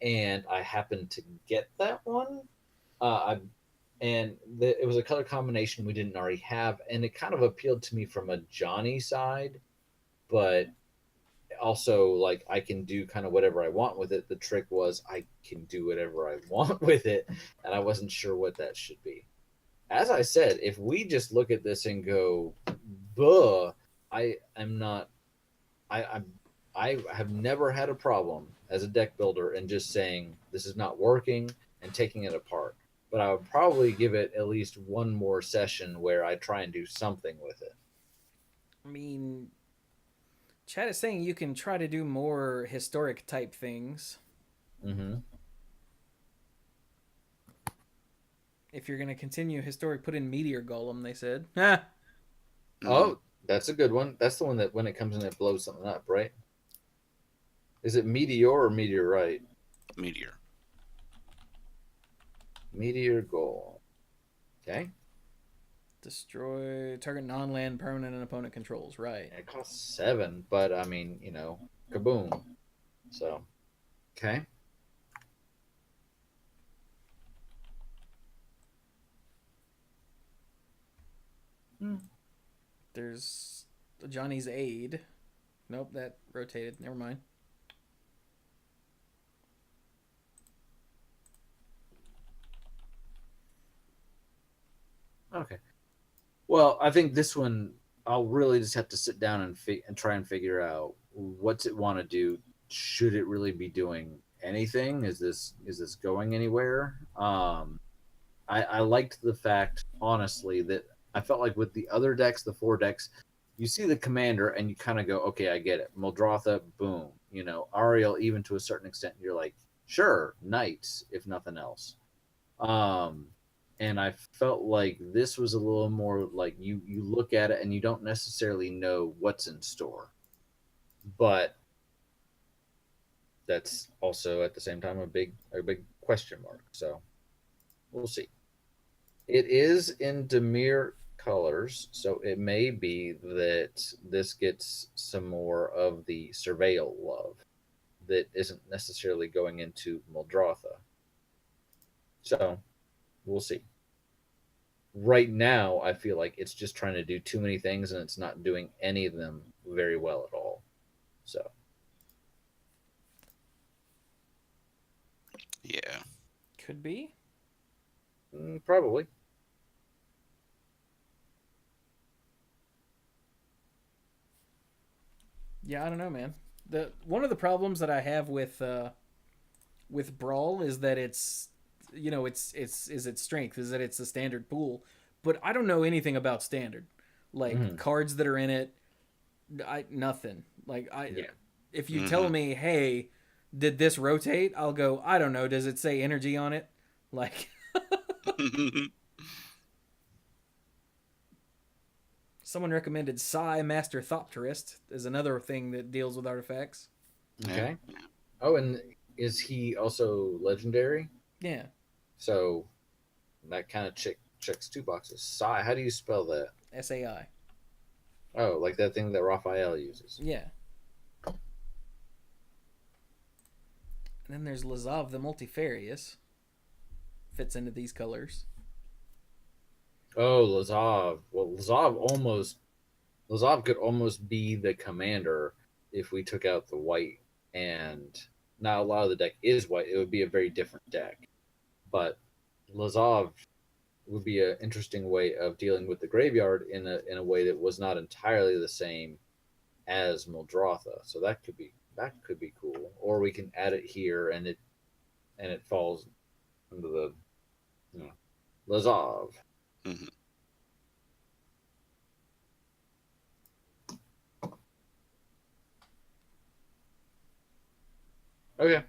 and I happened to get that one. It was a color combination we didn't already have, and it kind of appealed to me from a Johnny side, but also like I can do kind of whatever I want with it. The trick was I can do whatever I want with it, and I wasn't sure what that should be. As I said, if we just look at this and go, "Buh," I have never had a problem as a deck builder and just saying this is not working and taking it apart. But I would probably give it at least one more session where I try and do something with it. I mean, Chad is saying you can try to do more historic type things. Mm-hmm. If you're going to continue historic, put in Meteor Golem, they said. Oh, that's a good one. That's the one that when it comes in, it blows something up, right? Is it meteor or meteorite? Meteor. Meteor goal. Okay. Destroy target non-land permanent and opponent controls. Right. It costs 7, but I mean, kaboom. So, okay. There's Johnny's Aid. Nope, that rotated. Never mind. Okay. Well, I think this one I'll really just have to sit down and try and figure out what's it want to do. Should it really be doing anything? Is this going anywhere? I liked the fact, honestly, that I felt like with the other decks, the 4 decks, you see the commander and you kind of go, okay, I get it. Muldrotha, boom. Ariel, even to a certain extent, you're like, sure, knights, if nothing else. And I felt like this was a little more like you look at it and you don't necessarily know what's in store. But that's also at the same time a big question mark. So we'll see. It is in Demir colors, so it may be that this gets some more of the surveil love that isn't necessarily going into Muldrotha. So we'll see. Right now, I feel like it's just trying to do too many things and it's not doing any of them very well at all. So, Yeah. Could be. probably. Yeah, I don't know, man. One of the problems that I have with Brawl is that it's is its strength is that it's a standard pool, but I don't know anything about standard, like cards that are in it. Nothing. If you tell me, hey, did this rotate? I'll go, I don't know. Does it say energy on it? Like, someone recommended Psi Master Thopterist is another thing that deals with artifacts. Okay. Oh, and is he also legendary? Yeah. So that kind of checks 2 boxes. Sai, how do you spell that? SAI. Oh, like that thing that Raphael uses. Yeah. And then there's Lazav the Multifarious. Fits into these colors. Oh, Lazav. Well, Lazav could almost be the commander if we took out the white. And now a lot of the deck is white. It would be a very different deck. But Lazav would be an interesting way of dealing with the graveyard in a way that was not entirely the same as Muldrotha. So that could be cool. Or we can add it here and it falls under the Lazav. Mm-hmm. Okay.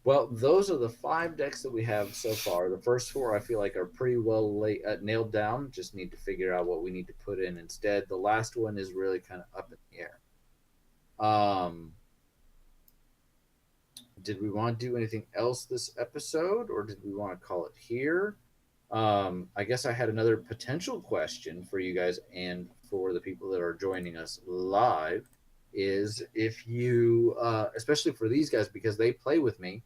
Well, those are the 5 decks that we have so far. The first 4 I feel like are pretty well nailed down. Just need to figure out what we need to put in instead. The last one is really kind of up in the air. Did we want to do anything else this episode, or did we want to call it here? I guess I had another potential question for you guys and for the people that are joining us live. Is if you, especially for these guys because they play with me,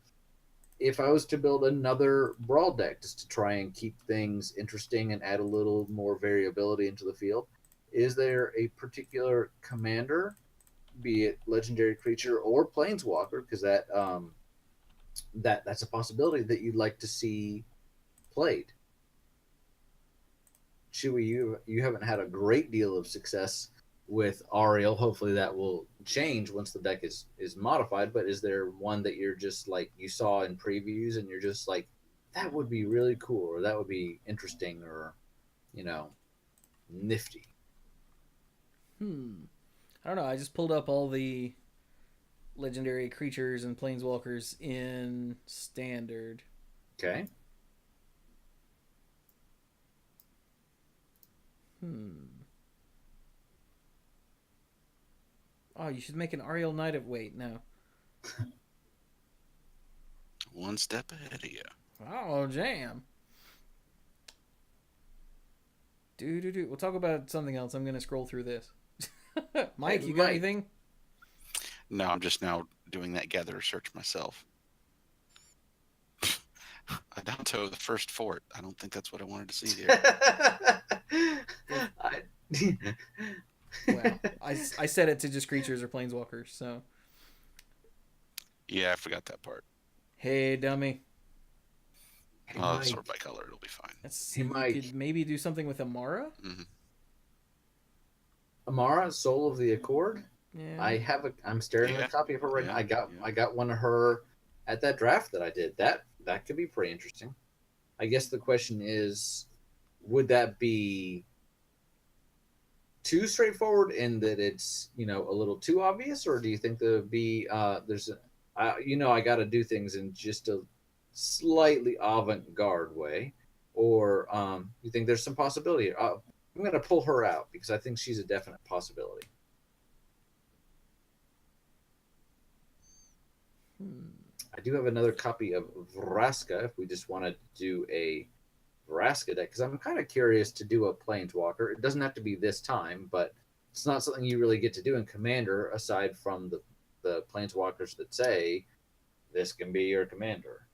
if I was to build another Brawl deck just to try and keep things interesting and add a little more variability into the field, is there a particular commander, be it legendary creature or planeswalker, because that's a possibility that you'd like to see played? Chewy, you haven't had a great deal of success with Ariel. Hopefully that will change once the deck is modified, but is there one that you're just like you saw in previews and you're just like, that would be really cool, or that would be interesting, or nifty? I don't know. I just pulled up all the legendary creatures and planeswalkers in standard. Okay. Oh, you should make an Ariel Knight of... Wait, no. One step ahead of you. Oh, jam. Do. We'll talk about something else. I'm gonna scroll through this. Mike, Hey, you got Mike. anything? No, I'm just now doing that gather search myself. Adalto, the first fort. I don't think that's what I wanted to see there. I- Well, I set it to just creatures or planeswalkers. So, Yeah, I forgot that part. hey, dummy. Hey, Oh, Mike. sort by color. It'll be fine. Let's see. Hey, You Mike. could maybe do something with Amara. Hmm. Amara, Soul of the Accord. Yeah. I'm staring at Yeah. a copy of her right now. Yeah. I got one of her at that draft that I did. That could be pretty interesting. I guess the question is, would that be too straightforward in that it's, you know, a little too obvious, or do you think there would be I got to do things in just a slightly avant-garde way, or you think there's some possibility? I'm going to pull her out because I think she's a definite possibility. I do have another copy of Vraska if we just want to do a Vraska deck, because I'm kind of curious to do a Planeswalker. It doesn't have to be this time, but it's not something you really get to do in Commander aside from the Planeswalkers that say this can be your commander.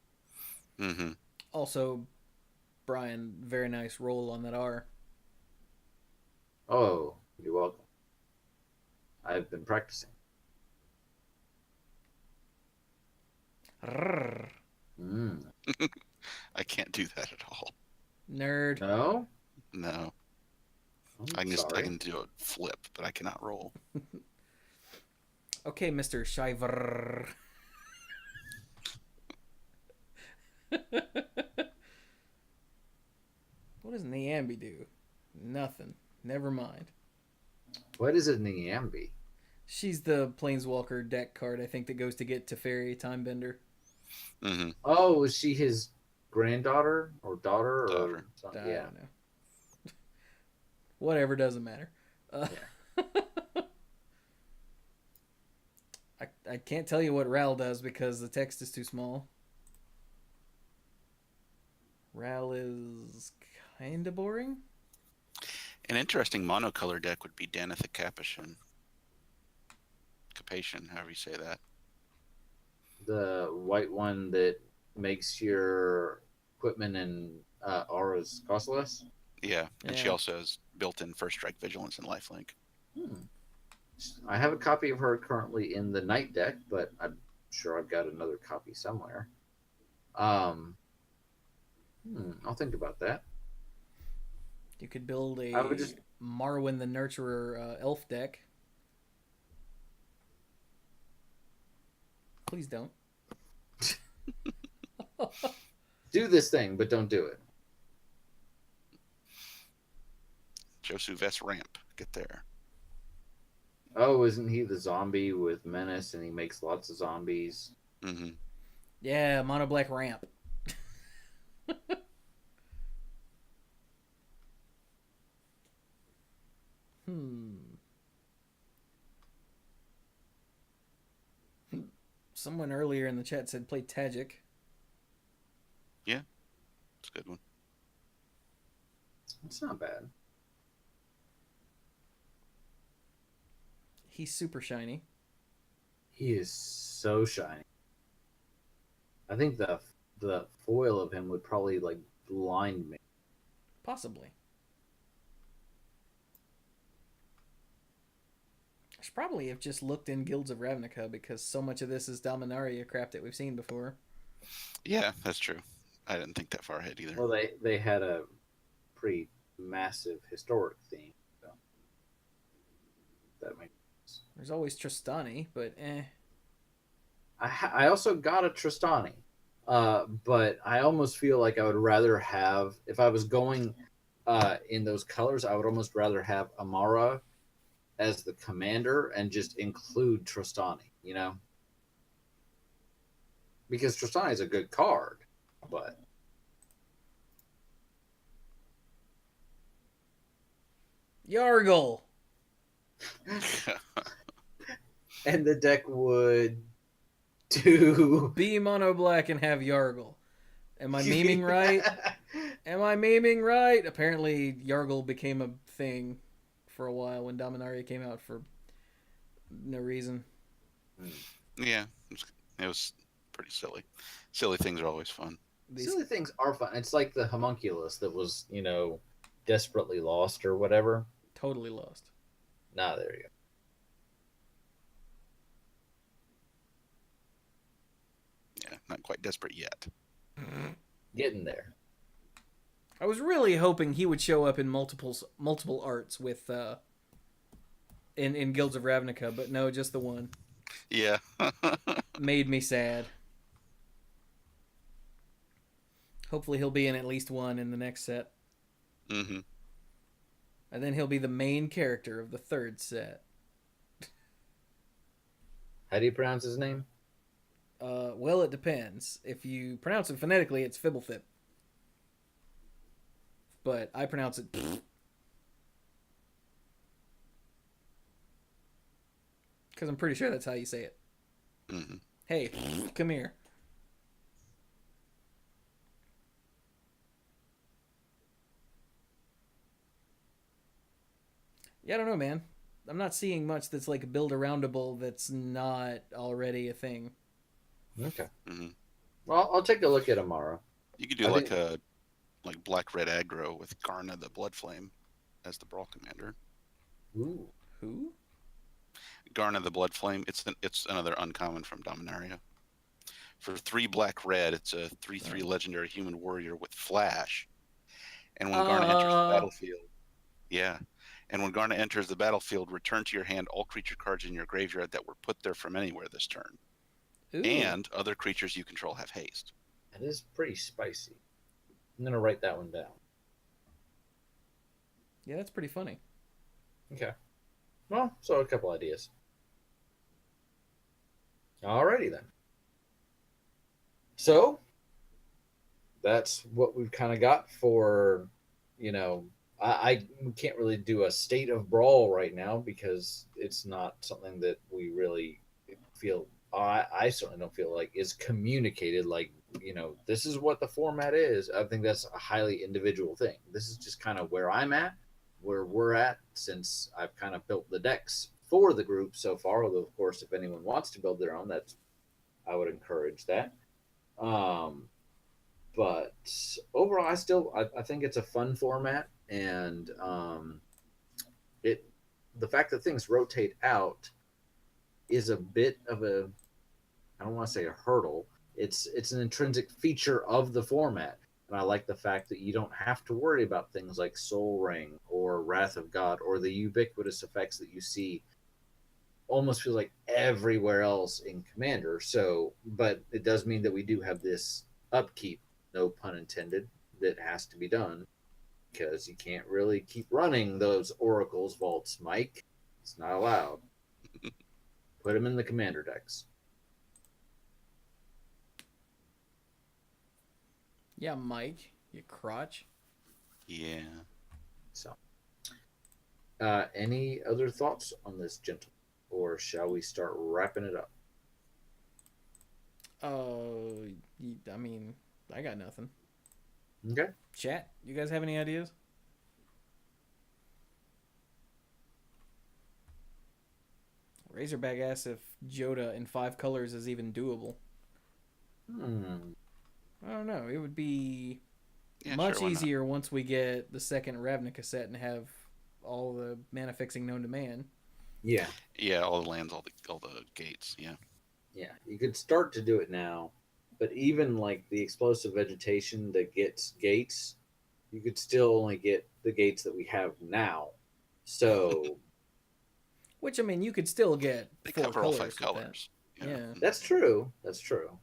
Hmm. Also, Brian, very nice roll on that R. Oh, you're welcome. I've been practicing. Rrrr. I can't do that at all. Nerd. No? No. I'm I sorry. can do a flip, but I cannot roll. Okay, Mr. Shiver. What does Niambi do? Nothing. Never mind. What is a Niambi? She's the Planeswalker deck card, I think, that goes to get Teferi Timebender. Hmm. Oh, is she his granddaughter or daughter or Daughter. something? I Yeah. don't know. Whatever, doesn't matter. I can't tell you what Ral does because the text is too small. Ral is kind of boring. An interesting monocolor deck would be Danitha Capashen. Capation, however you say that. The white one that makes your equipment and auras cost less. Yeah, and she Yeah. also has built-in first strike vigilance and lifelink. I have a copy of her currently in the night deck, but I'm sure I've got another copy somewhere. I'll think about that. You could build I would a just- Marwyn the Nurturer elf deck. Please don't. Do this thing, but don't do it. Josu Vest ramp. Get there. Oh, isn't he the zombie with Menace and he makes lots of zombies? Hmm. Yeah, mono black ramp. Someone earlier in the chat said play Tajic. It's a good one. It's not bad. He's super shiny. He is so shiny. I think the foil of him would probably like blind me. Possibly. I should probably have just looked in Guilds of Ravnica because so much of this is Dominaria crap that we've seen before. Yeah, that's true. I didn't think that far ahead either. Well, they had a pretty massive historic theme. So that makes sense. There's always Tristani, but eh. I also got a Tristani, but I almost feel like I would rather have, if I was going in those colors, I would almost rather have Amara as the commander and just include Tristani, you know? Because Tristani is a good card, but Yargle! and the deck would to Be mono black and have Yargle. Am I memeing right? Am I memeing right? Apparently, Yargle became a thing for a while when Dominaria came out for no reason. Yeah, it was pretty silly. Silly things are always fun. These Silly things are fun. It's like the homunculus that was, desperately lost or whatever. totally lost. Nah, there you go. Yeah, not quite desperate yet. Getting there. I was really hoping he would show up in multiple arts with in Guilds of Ravnica, but no, just the one. Yeah. Made me sad. Hopefully he'll be in at least one in the next set. Mm-hmm. And then he'll be the main character of the third set. How do you pronounce his name? Well, it depends. If you pronounce it phonetically, it's Fibblethip. But I pronounce it because I'm pretty sure that's how you say it. Mm-hmm. Hey, come here. Yeah, I don't know, man. I'm not seeing much that's like build-aroundable that's not already a thing. Okay. Mm-hmm. Well, I'll take a look at tomorrow. You could do I like think- a black-red aggro with Garna the Bloodflame as the Brawl commander. Ooh. Who? Garna the Bloodflame. It's another uncommon from Dominaria. For 3 black-red, it's a 3/3 legendary human warrior with flash. And when Garna enters the battlefield, yeah. And when Garna enters the battlefield, return to your hand all creature cards in your graveyard that were put there from anywhere this turn. Ooh. And other creatures you control have haste. That is pretty spicy. I'm going to write that one down. Yeah, that's pretty funny. Okay. Well, so a couple ideas. Alrighty then. So, that's what we've kind of got for, I can't really do a state of Brawl right now because it's not something that we really feel. I certainly don't feel like is communicated like, this is what the format is. I think that's a highly individual thing. This is just kind of where I'm at, where we're at, since I've kind of built the decks for the group so far. Although, of course, if anyone wants to build their own, I would encourage that. But overall, I think it's a fun format, and the fact that things rotate out is a bit of a, I don't want to say a hurdle. It's an intrinsic feature of the format, and I like the fact that you don't have to worry about things like Soul Ring or Wrath of God or the ubiquitous effects that you see almost feels like everywhere else in Commander. So, but it does mean that we do have this upkeep, no pun intended, that has to be done because you can't really keep running those Oracle's vaults, Mike. It's not allowed. Put them in the Commander decks. Yeah, Mike, you crotch. Yeah. So, any other thoughts on this, gentleman? Or shall we start wrapping it up? I mean, I got nothing. Okay. Chat, you guys have any ideas? Razorback asks if Joda in 5 colors is even doable. I don't know. It would be much sure, easier once we get the second Ravnica set and have all the mana fixing known to man. Yeah. Yeah, all the lands, all the gates. Yeah. Yeah. You could start to do it now, but even like the explosive vegetation that gets gates, you could still only get the gates that we have now. So Which, I mean, you could still get They 4 cover all colors 5 with that. colors. Yeah. that's true. That's true.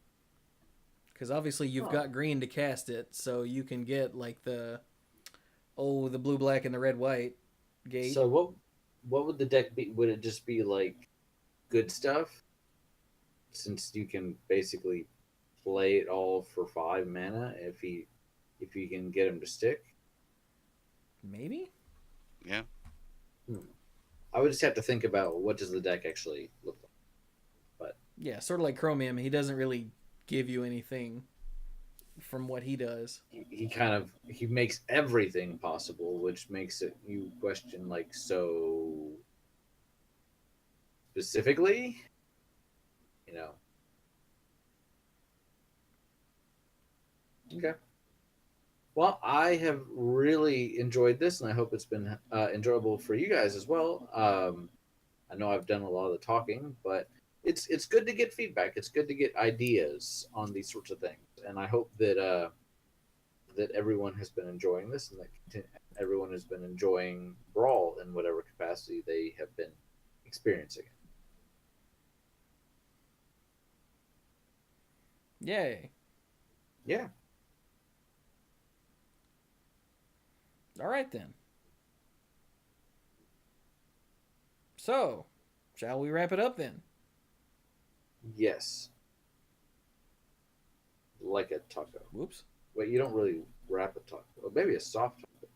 Because obviously you've got green to cast it, so you can get like the blue, black, and the red, white gate. So what would the deck be? Would it just be like good stuff? Since you can basically play it all for 5 mana if you can get him to stick. Maybe? Yeah. I would just have to think about what does the deck actually look like. But Yeah, sort of like Chromium. He doesn't really give you anything from what he does. He makes everything possible, which makes it you question like so specifically, you know. Okay. Well, I have really enjoyed this, and I hope it's been enjoyable for you guys as well. I know I've done a lot of the talking, but it's good to get feedback. It's good to get ideas on these sorts of things, and I hope that everyone has been enjoying this, and that everyone has been enjoying Brawl in whatever capacity they have been experiencing it. Yay. Yeah. All right, then. So, shall we wrap it up then? Yes. Like a taco. Whoops. Wait, you don't really wrap a taco. Well, maybe a soft taco.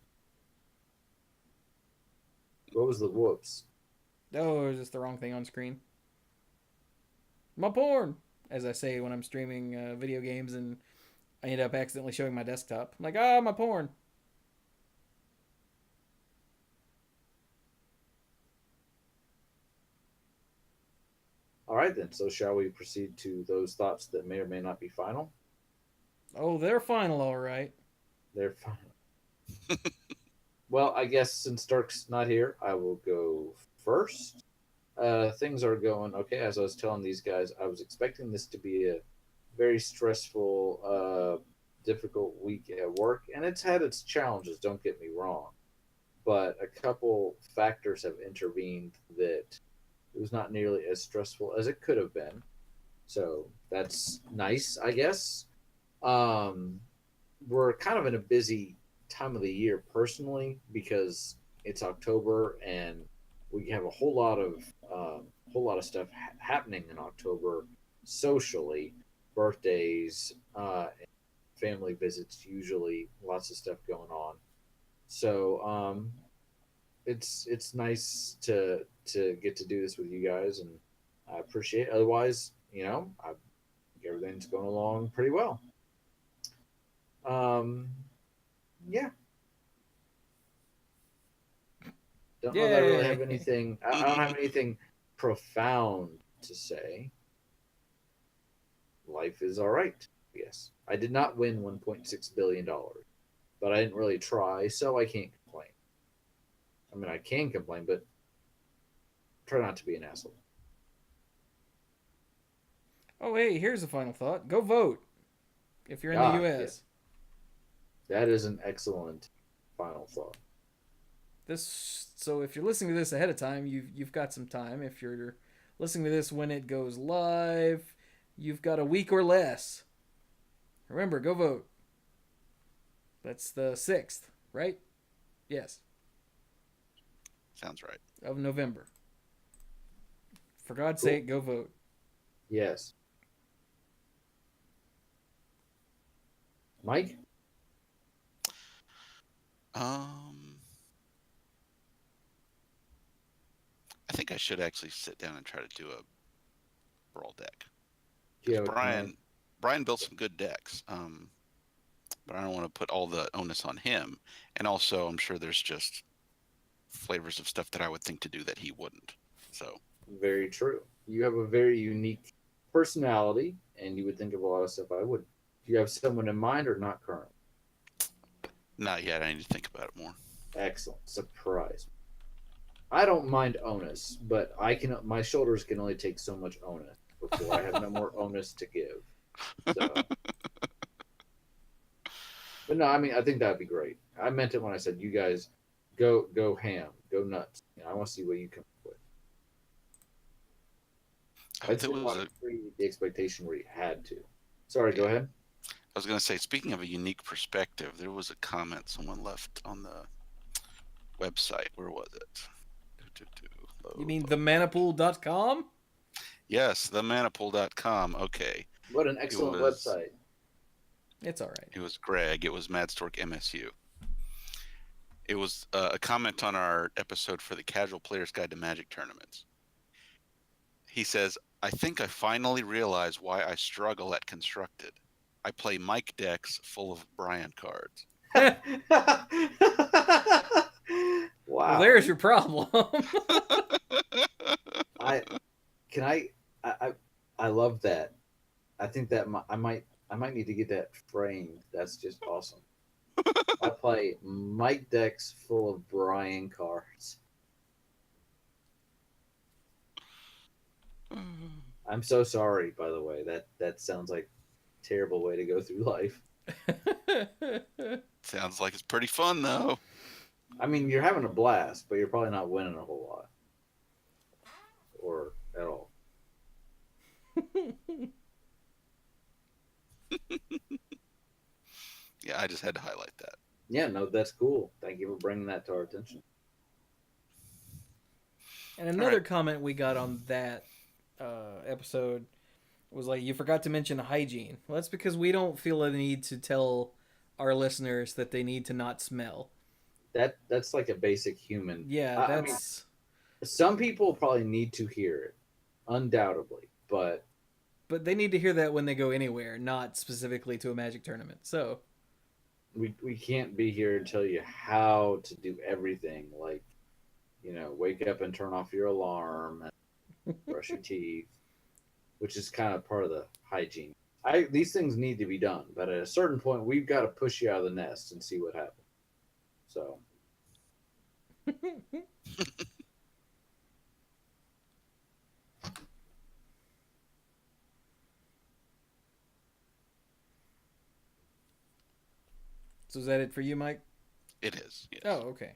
What was the whoops? Oh, is this the wrong thing on screen? My porn! As I say when I'm streaming video games and I end up accidentally showing my desktop. I'm like, my porn. All right, then. So, shall we proceed to those thoughts that may or may not be final? Oh, they're final, all right. They're final. Well, I guess since Dirk's not here, I will go first. Things are going okay. As I was telling these guys, I was expecting this to be a very stressful, difficult week at work, and it's had its challenges, don't get me wrong. But a couple factors have intervened that it was not nearly as stressful as it could have been. So that's nice, I guess. We're kind of in a busy time of the year personally because it's October and we have a whole lot of stuff happening in October socially, birthdays, family visits, usually lots of stuff going on. So it's nice to get to do this with you guys, and I appreciate it. Otherwise, everything's going along pretty well. Yeah. Don't know that I really have anything. I don't have anything profound to say. Life is all right. Yes, I did not win $1.6 billion, but I didn't really try, so I can't complain. I mean, I can complain, but try not to be an asshole. Oh, hey, here's a final thought. Go vote if you're in the U.S. Yeah. That is an excellent final thought. So if you're listening to this ahead of time, you've got some time. If you're listening to this when it goes live, you've got a week or less. Remember, go vote. That's the 6th, right? Yes. Sounds right. Of November. For God's sake, go vote. Yes. Mike? I think I should actually sit down and try to do a Brawl deck. Yeah, Brian built some good decks, but I don't want to put all the onus on him. And also, I'm sure there's just flavors of stuff that I would think to do that he wouldn't. So very true. You have a very unique personality, and you would think of a lot of stuff I wouldn't. Do you have someone in mind or not currently? Not yet. I need to think about it more. Excellent. Surprise. I don't mind onus, but my shoulders can only take so much onus before I have no more onus to give. So. But no, I mean, I think that'd be great. I meant it when I said you guys go ham, go nuts. I want to see what you come up with. I'd the expectation where you had to. Sorry, go ahead. I was going to say, speaking of a unique perspective, there was a comment someone left on the website. Where was it? You mean themanapool.com? Yes, themanapool.com. Okay. What an excellent website. It's all right. It was Greg. It was Madstork MSU. It was a comment on our episode for the Casual Player's Guide to Magic Tournaments. He says, I think I finally realize why I struggle at Constructed. I play Mike decks full of Brian cards. Wow. there's your problem. I can I love that. I think that I might need to get that framed. That's just awesome. I play Mike decks full of Brian cards. I'm so sorry, by the way. That sounds like a terrible way to go through life. Sounds like it's pretty fun, though. I mean, you're having a blast, but you're probably not winning a whole lot. Or at all. Yeah, I just had to highlight that. Yeah, no, that's cool. Thank you for bringing that to our attention. And another comment we got on that episode was like, you forgot to mention hygiene. Well, that's because we don't feel the need to tell our listeners that they need to not smell. That's like a basic human. Yeah, I mean, some people probably need to hear it, undoubtedly, but they need to hear that when they go anywhere, not specifically to a Magic tournament. So we can't be here to tell you how to do everything. Like, wake up and turn off your alarm and brush your teeth, which is kind of part of the hygiene. These things need to be done, but at a certain point, we've got to push you out of the nest and see what happens. So. So is that it for you, Mike? It is. Yes. Oh, okay.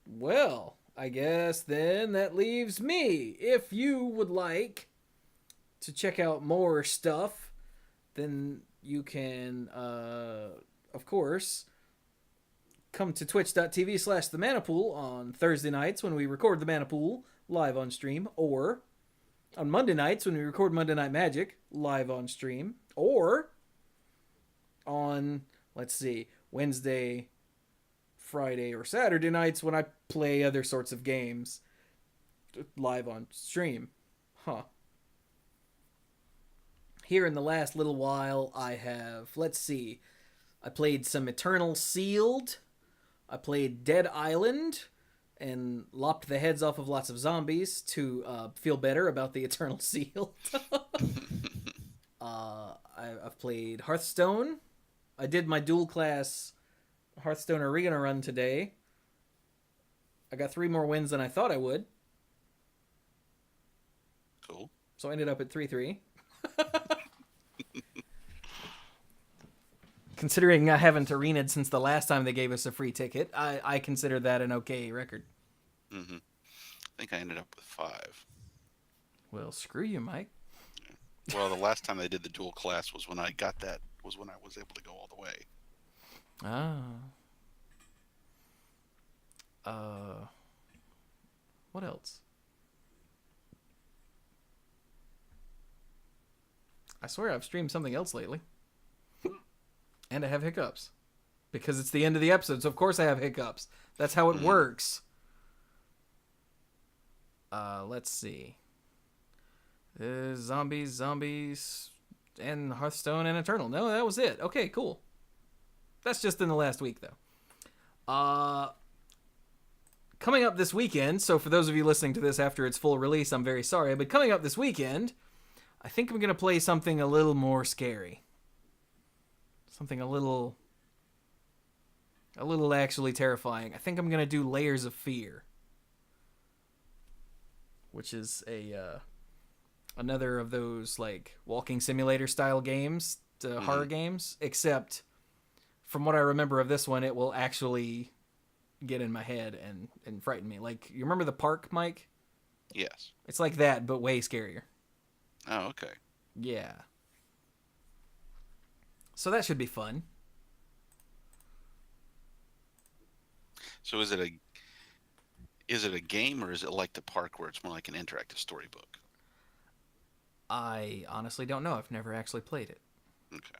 Well, I guess then that leaves me. If you would like to check out more stuff, then you can, of course, come to twitch.tv/themanapool on Thursday nights when we record the Manapool live on stream, or on Monday nights when we record Monday Night Magic live on stream, or on, let's see, Wednesday, Friday, or Saturday nights when I play other sorts of games live on stream. Here in the last little while, I have, let's see, I played some Eternal Sealed, I played Dead Island, and lopped the heads off of lots of zombies to feel better about the Eternal Sealed. I've played Hearthstone. I did my dual class Hearthstone Arena run today. I got 3 more wins than I thought I would. Cool. So I ended up at 3-3. Considering I haven't arenaed since the last time they gave us a free ticket, I consider that an okay record. Mm-hmm. I think I ended up with 5. Well, screw you, Mike. Well, the last time they did the dual class was when I got that. Was when I was able to go all the way. What else? I swear I've streamed something else lately. And I have hiccups. Because it's the end of the episode, so of course I have hiccups. That's how it works. Let's see. Zombies, and Hearthstone and Eternal. No, that was it. Okay, cool. That's just in the last week, though. Coming up this weekend, so for those of you listening to this after its full release, I'm very sorry, but coming up this weekend, I think I'm going to play something a little more scary. Something a little actually terrifying. I think I'm going to do Layers of Fear, which is another of those like walking simulator style games, horror games, except from what I remember of this one, it will actually get in my head and frighten me. Like, you remember The Park, Mike? Yes. It's like that, but way scarier. Oh, okay. Yeah. So that should be fun. So is it a game, or is it like The Park where it's more like an interactive storybook? I honestly don't know. I've never actually played it. Okay.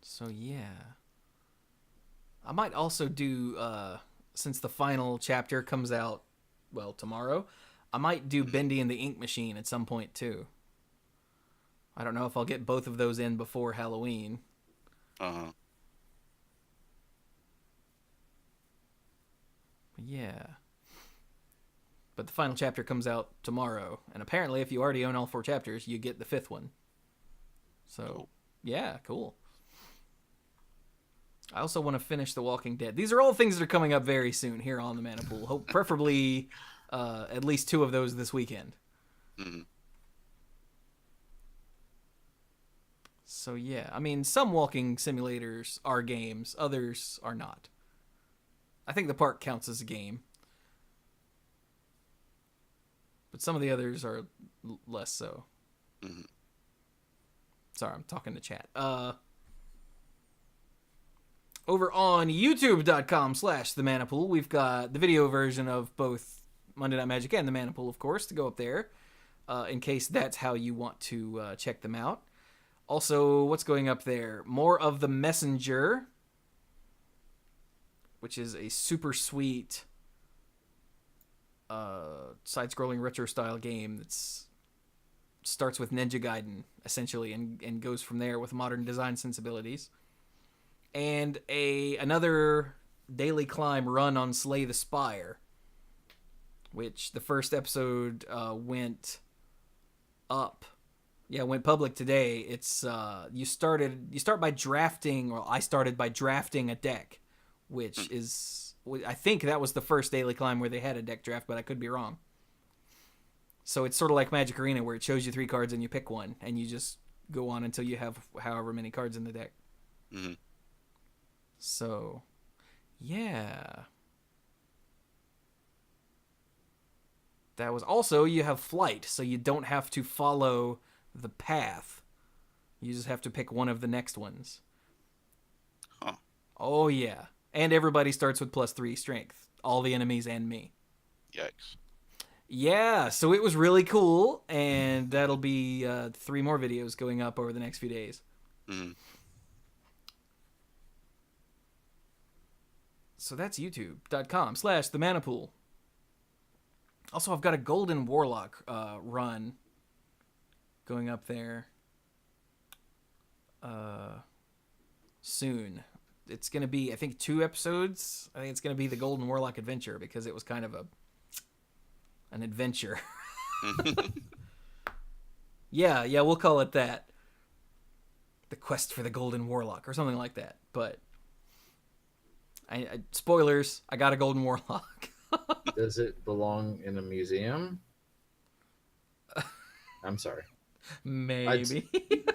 So yeah. I might also do since the final chapter comes out, well, tomorrow, I might do Bendy and the Ink Machine at some point too. I don't know if I'll get both of those in before Halloween. Uh-huh. Yeah. But the final chapter comes out tomorrow, and apparently if you already own all 4 chapters, you get the 5th one. So, Cool. Yeah, cool. I also want to finish The Walking Dead. These are all things that are coming up very soon here on the Mana Pool. Hope preferably at least 2 of those this weekend. Mm-hmm. So yeah, I mean, some walking simulators are games, others are not. I think the park counts as a game. But some of the others are less so. Mm-hmm. Sorry, I'm talking to chat. Over on youtube.com/themanapool, we've got the video version of both Monday Night Magic and the Mana Pool, of course, to go up there, in case that's how you want to check them out. Also, what's going up there? More of The Messenger, which is a super sweet side-scrolling retro-style game that starts with Ninja Gaiden, essentially, and goes from there with modern design sensibilities. And another daily climb run on Slay the Spire, which the first episode went up. Yeah, went public today. It's you start by drafting, or I started by drafting a deck, which is, I think that was the first daily climb where they had a deck draft, but I could be wrong. So it's sort of like Magic Arena, where it shows you 3 cards and you pick one, and you just go on until you have however many cards in the deck. Mm-hmm. So, yeah. That was also, you have flight, so you don't have to follow the path. You just have to pick one of the next ones. Huh. Oh, yeah. And everybody starts with +3 strength. All the enemies and me. Yikes. Yeah, so it was really cool, and that'll be 3 more videos going up over the next few days. Mm-hmm. So that's youtube.com/themanapool. Also, I've got a Golden Warlock run going up there soon. It's going to be, I think, 2 episodes. I think it's going to be the Golden Warlock Adventure, because it was kind of an adventure. Yeah, we'll call it that. The Quest for the Golden Warlock, or something like that. But spoilers, I got a Golden Warlock. Does it belong in a museum? I'm sorry. Maybe.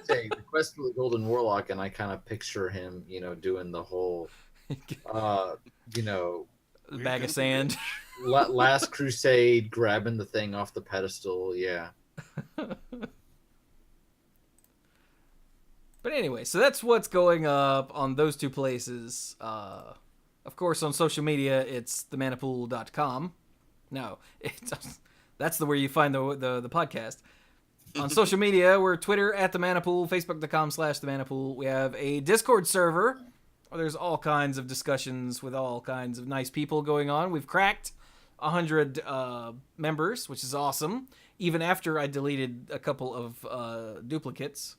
Say the Quest for the Golden Warlock, and I kind of picture him, doing the whole, Bag of sand. Last Crusade, grabbing the thing off the pedestal. Yeah. But anyway, so that's what's going up on those 2 places. Of course, on social media, it's themanapool.com. No, that's where you find the podcast. On social media, we're Twitter @themanapool, Facebook.com/themanapool. We have a Discord server where there's all kinds of discussions with all kinds of nice people going on. We've cracked 100 members, which is awesome, even after I deleted a couple of duplicates.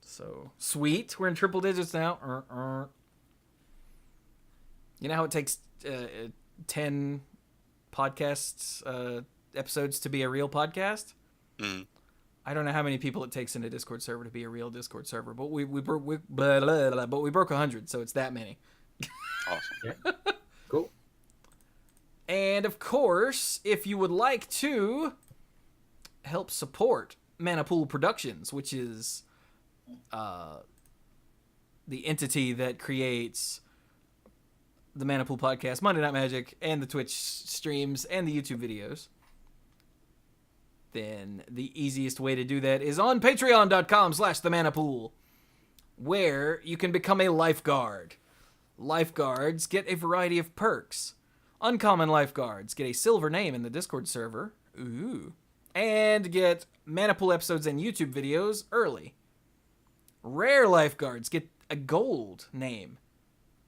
So, sweet. We're in triple digits now. You know how it takes 10 podcasts, episodes to be a real podcast? Mm-hmm. I don't know how many people it takes in a Discord server to be a real Discord server, but we broke 100, so it's that many. Awesome. Yeah. Cool. And, of course, if you would like to help support Mana Pool Productions, which is the entity that creates the Mana Pool podcast, Monday Night Magic, and the Twitch streams and the YouTube videos, then the easiest way to do that is on patreon.com/themanapool, where you can become a lifeguard. Lifeguards get a variety of perks. Uncommon lifeguards get a silver name in the Discord server. Ooh. And get Mana Pool episodes and YouTube videos early. Rare lifeguards get a gold name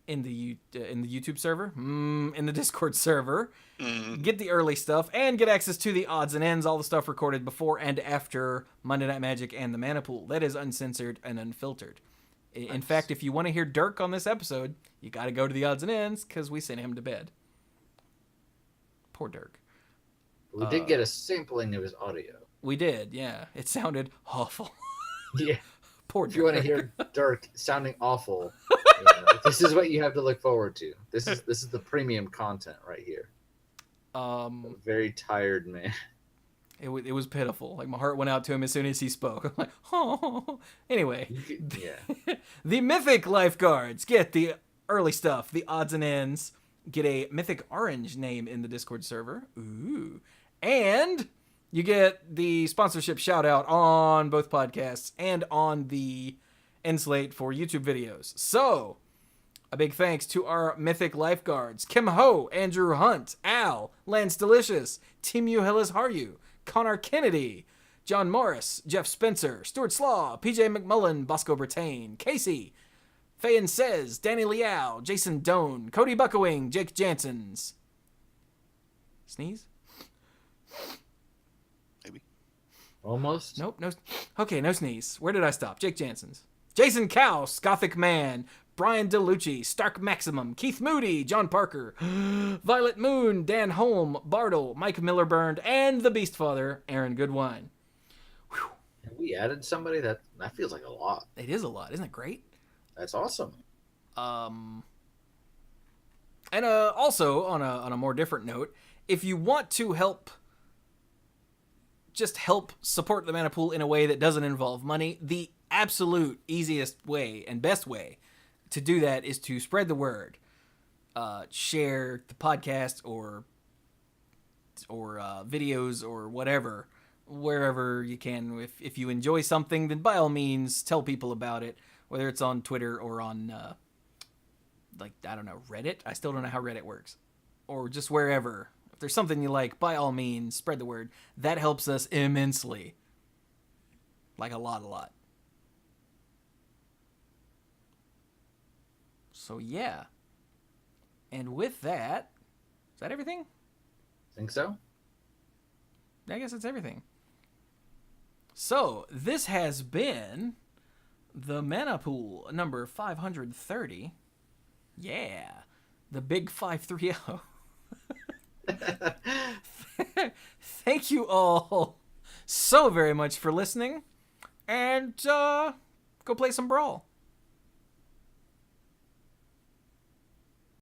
in the YouTube server, in the Discord server, Mm. get the early stuff, and get access to the odds and ends, all the stuff recorded before and after Monday Night Magic and the Mana Pool. That is uncensored and unfiltered. In Nice. fact, if you want to hear Dirk on this episode, you got to go to the odds and ends because we sent him to bed. Poor Dirk. We did get a sampling of his audio. We did, yeah. It sounded awful. Yeah. Poor If you want to Dirk. hear Dirk sounding awful, this is what you have to look forward to. This is the premium content right here. A very tired man. It was pitiful. Like, my heart went out to him as soon as he spoke. I'm like, oh. Anyway, Yeah. the Mythic Lifeguards get the early stuff, the odds and ends, get a Mythic Orange name in the Discord server. Ooh. And you get the sponsorship shout out on both podcasts and on the end slate for YouTube videos. So, a big thanks to our Mythic Lifeguards: Kim Ho, Andrew Hunt, Al, Lance Delicious, Timu Hillis Haryu, Connor Kennedy, John Morris, Jeff Spencer, Stuart Slaw, PJ McMullen, Bosco Bertain, Casey, Fayen Says, Danny Liao, Jason Doan, Cody Buckowing, Jake Jansons. Sneeze? Maybe. Almost. Nope, no. Okay, no sneeze. Where did I stop? Jake Jansons. Jason Kaus, Gothic Man, Brian DeLucci, Stark Maximum, Keith Moody, John Parker, Violet Moon, Dan Holm, Bartle, Mike Miller-Burned, and the Beast Father, Aaron Goodwine. Whew. Have we added somebody? That feels like a lot. It is a lot. Isn't it great? That's awesome. And also, on a more different note, if you want to help support the Mana Pool in a way that doesn't involve money, the absolute easiest way and best way to do that is to spread the word. Share the podcast or videos or whatever, wherever you can. If you enjoy something, then by all means tell people about it, whether it's on Twitter or on Reddit. I still don't know how Reddit works, or just wherever. If there's something you like, by all means spread the word. That helps us immensely, like a lot. So yeah. And with that, is that everything? Think so? I guess that's everything. So, this has been the Mana Pool number 530. Yeah. The big 530. Thank you all so very much for listening. And go play some Brawl.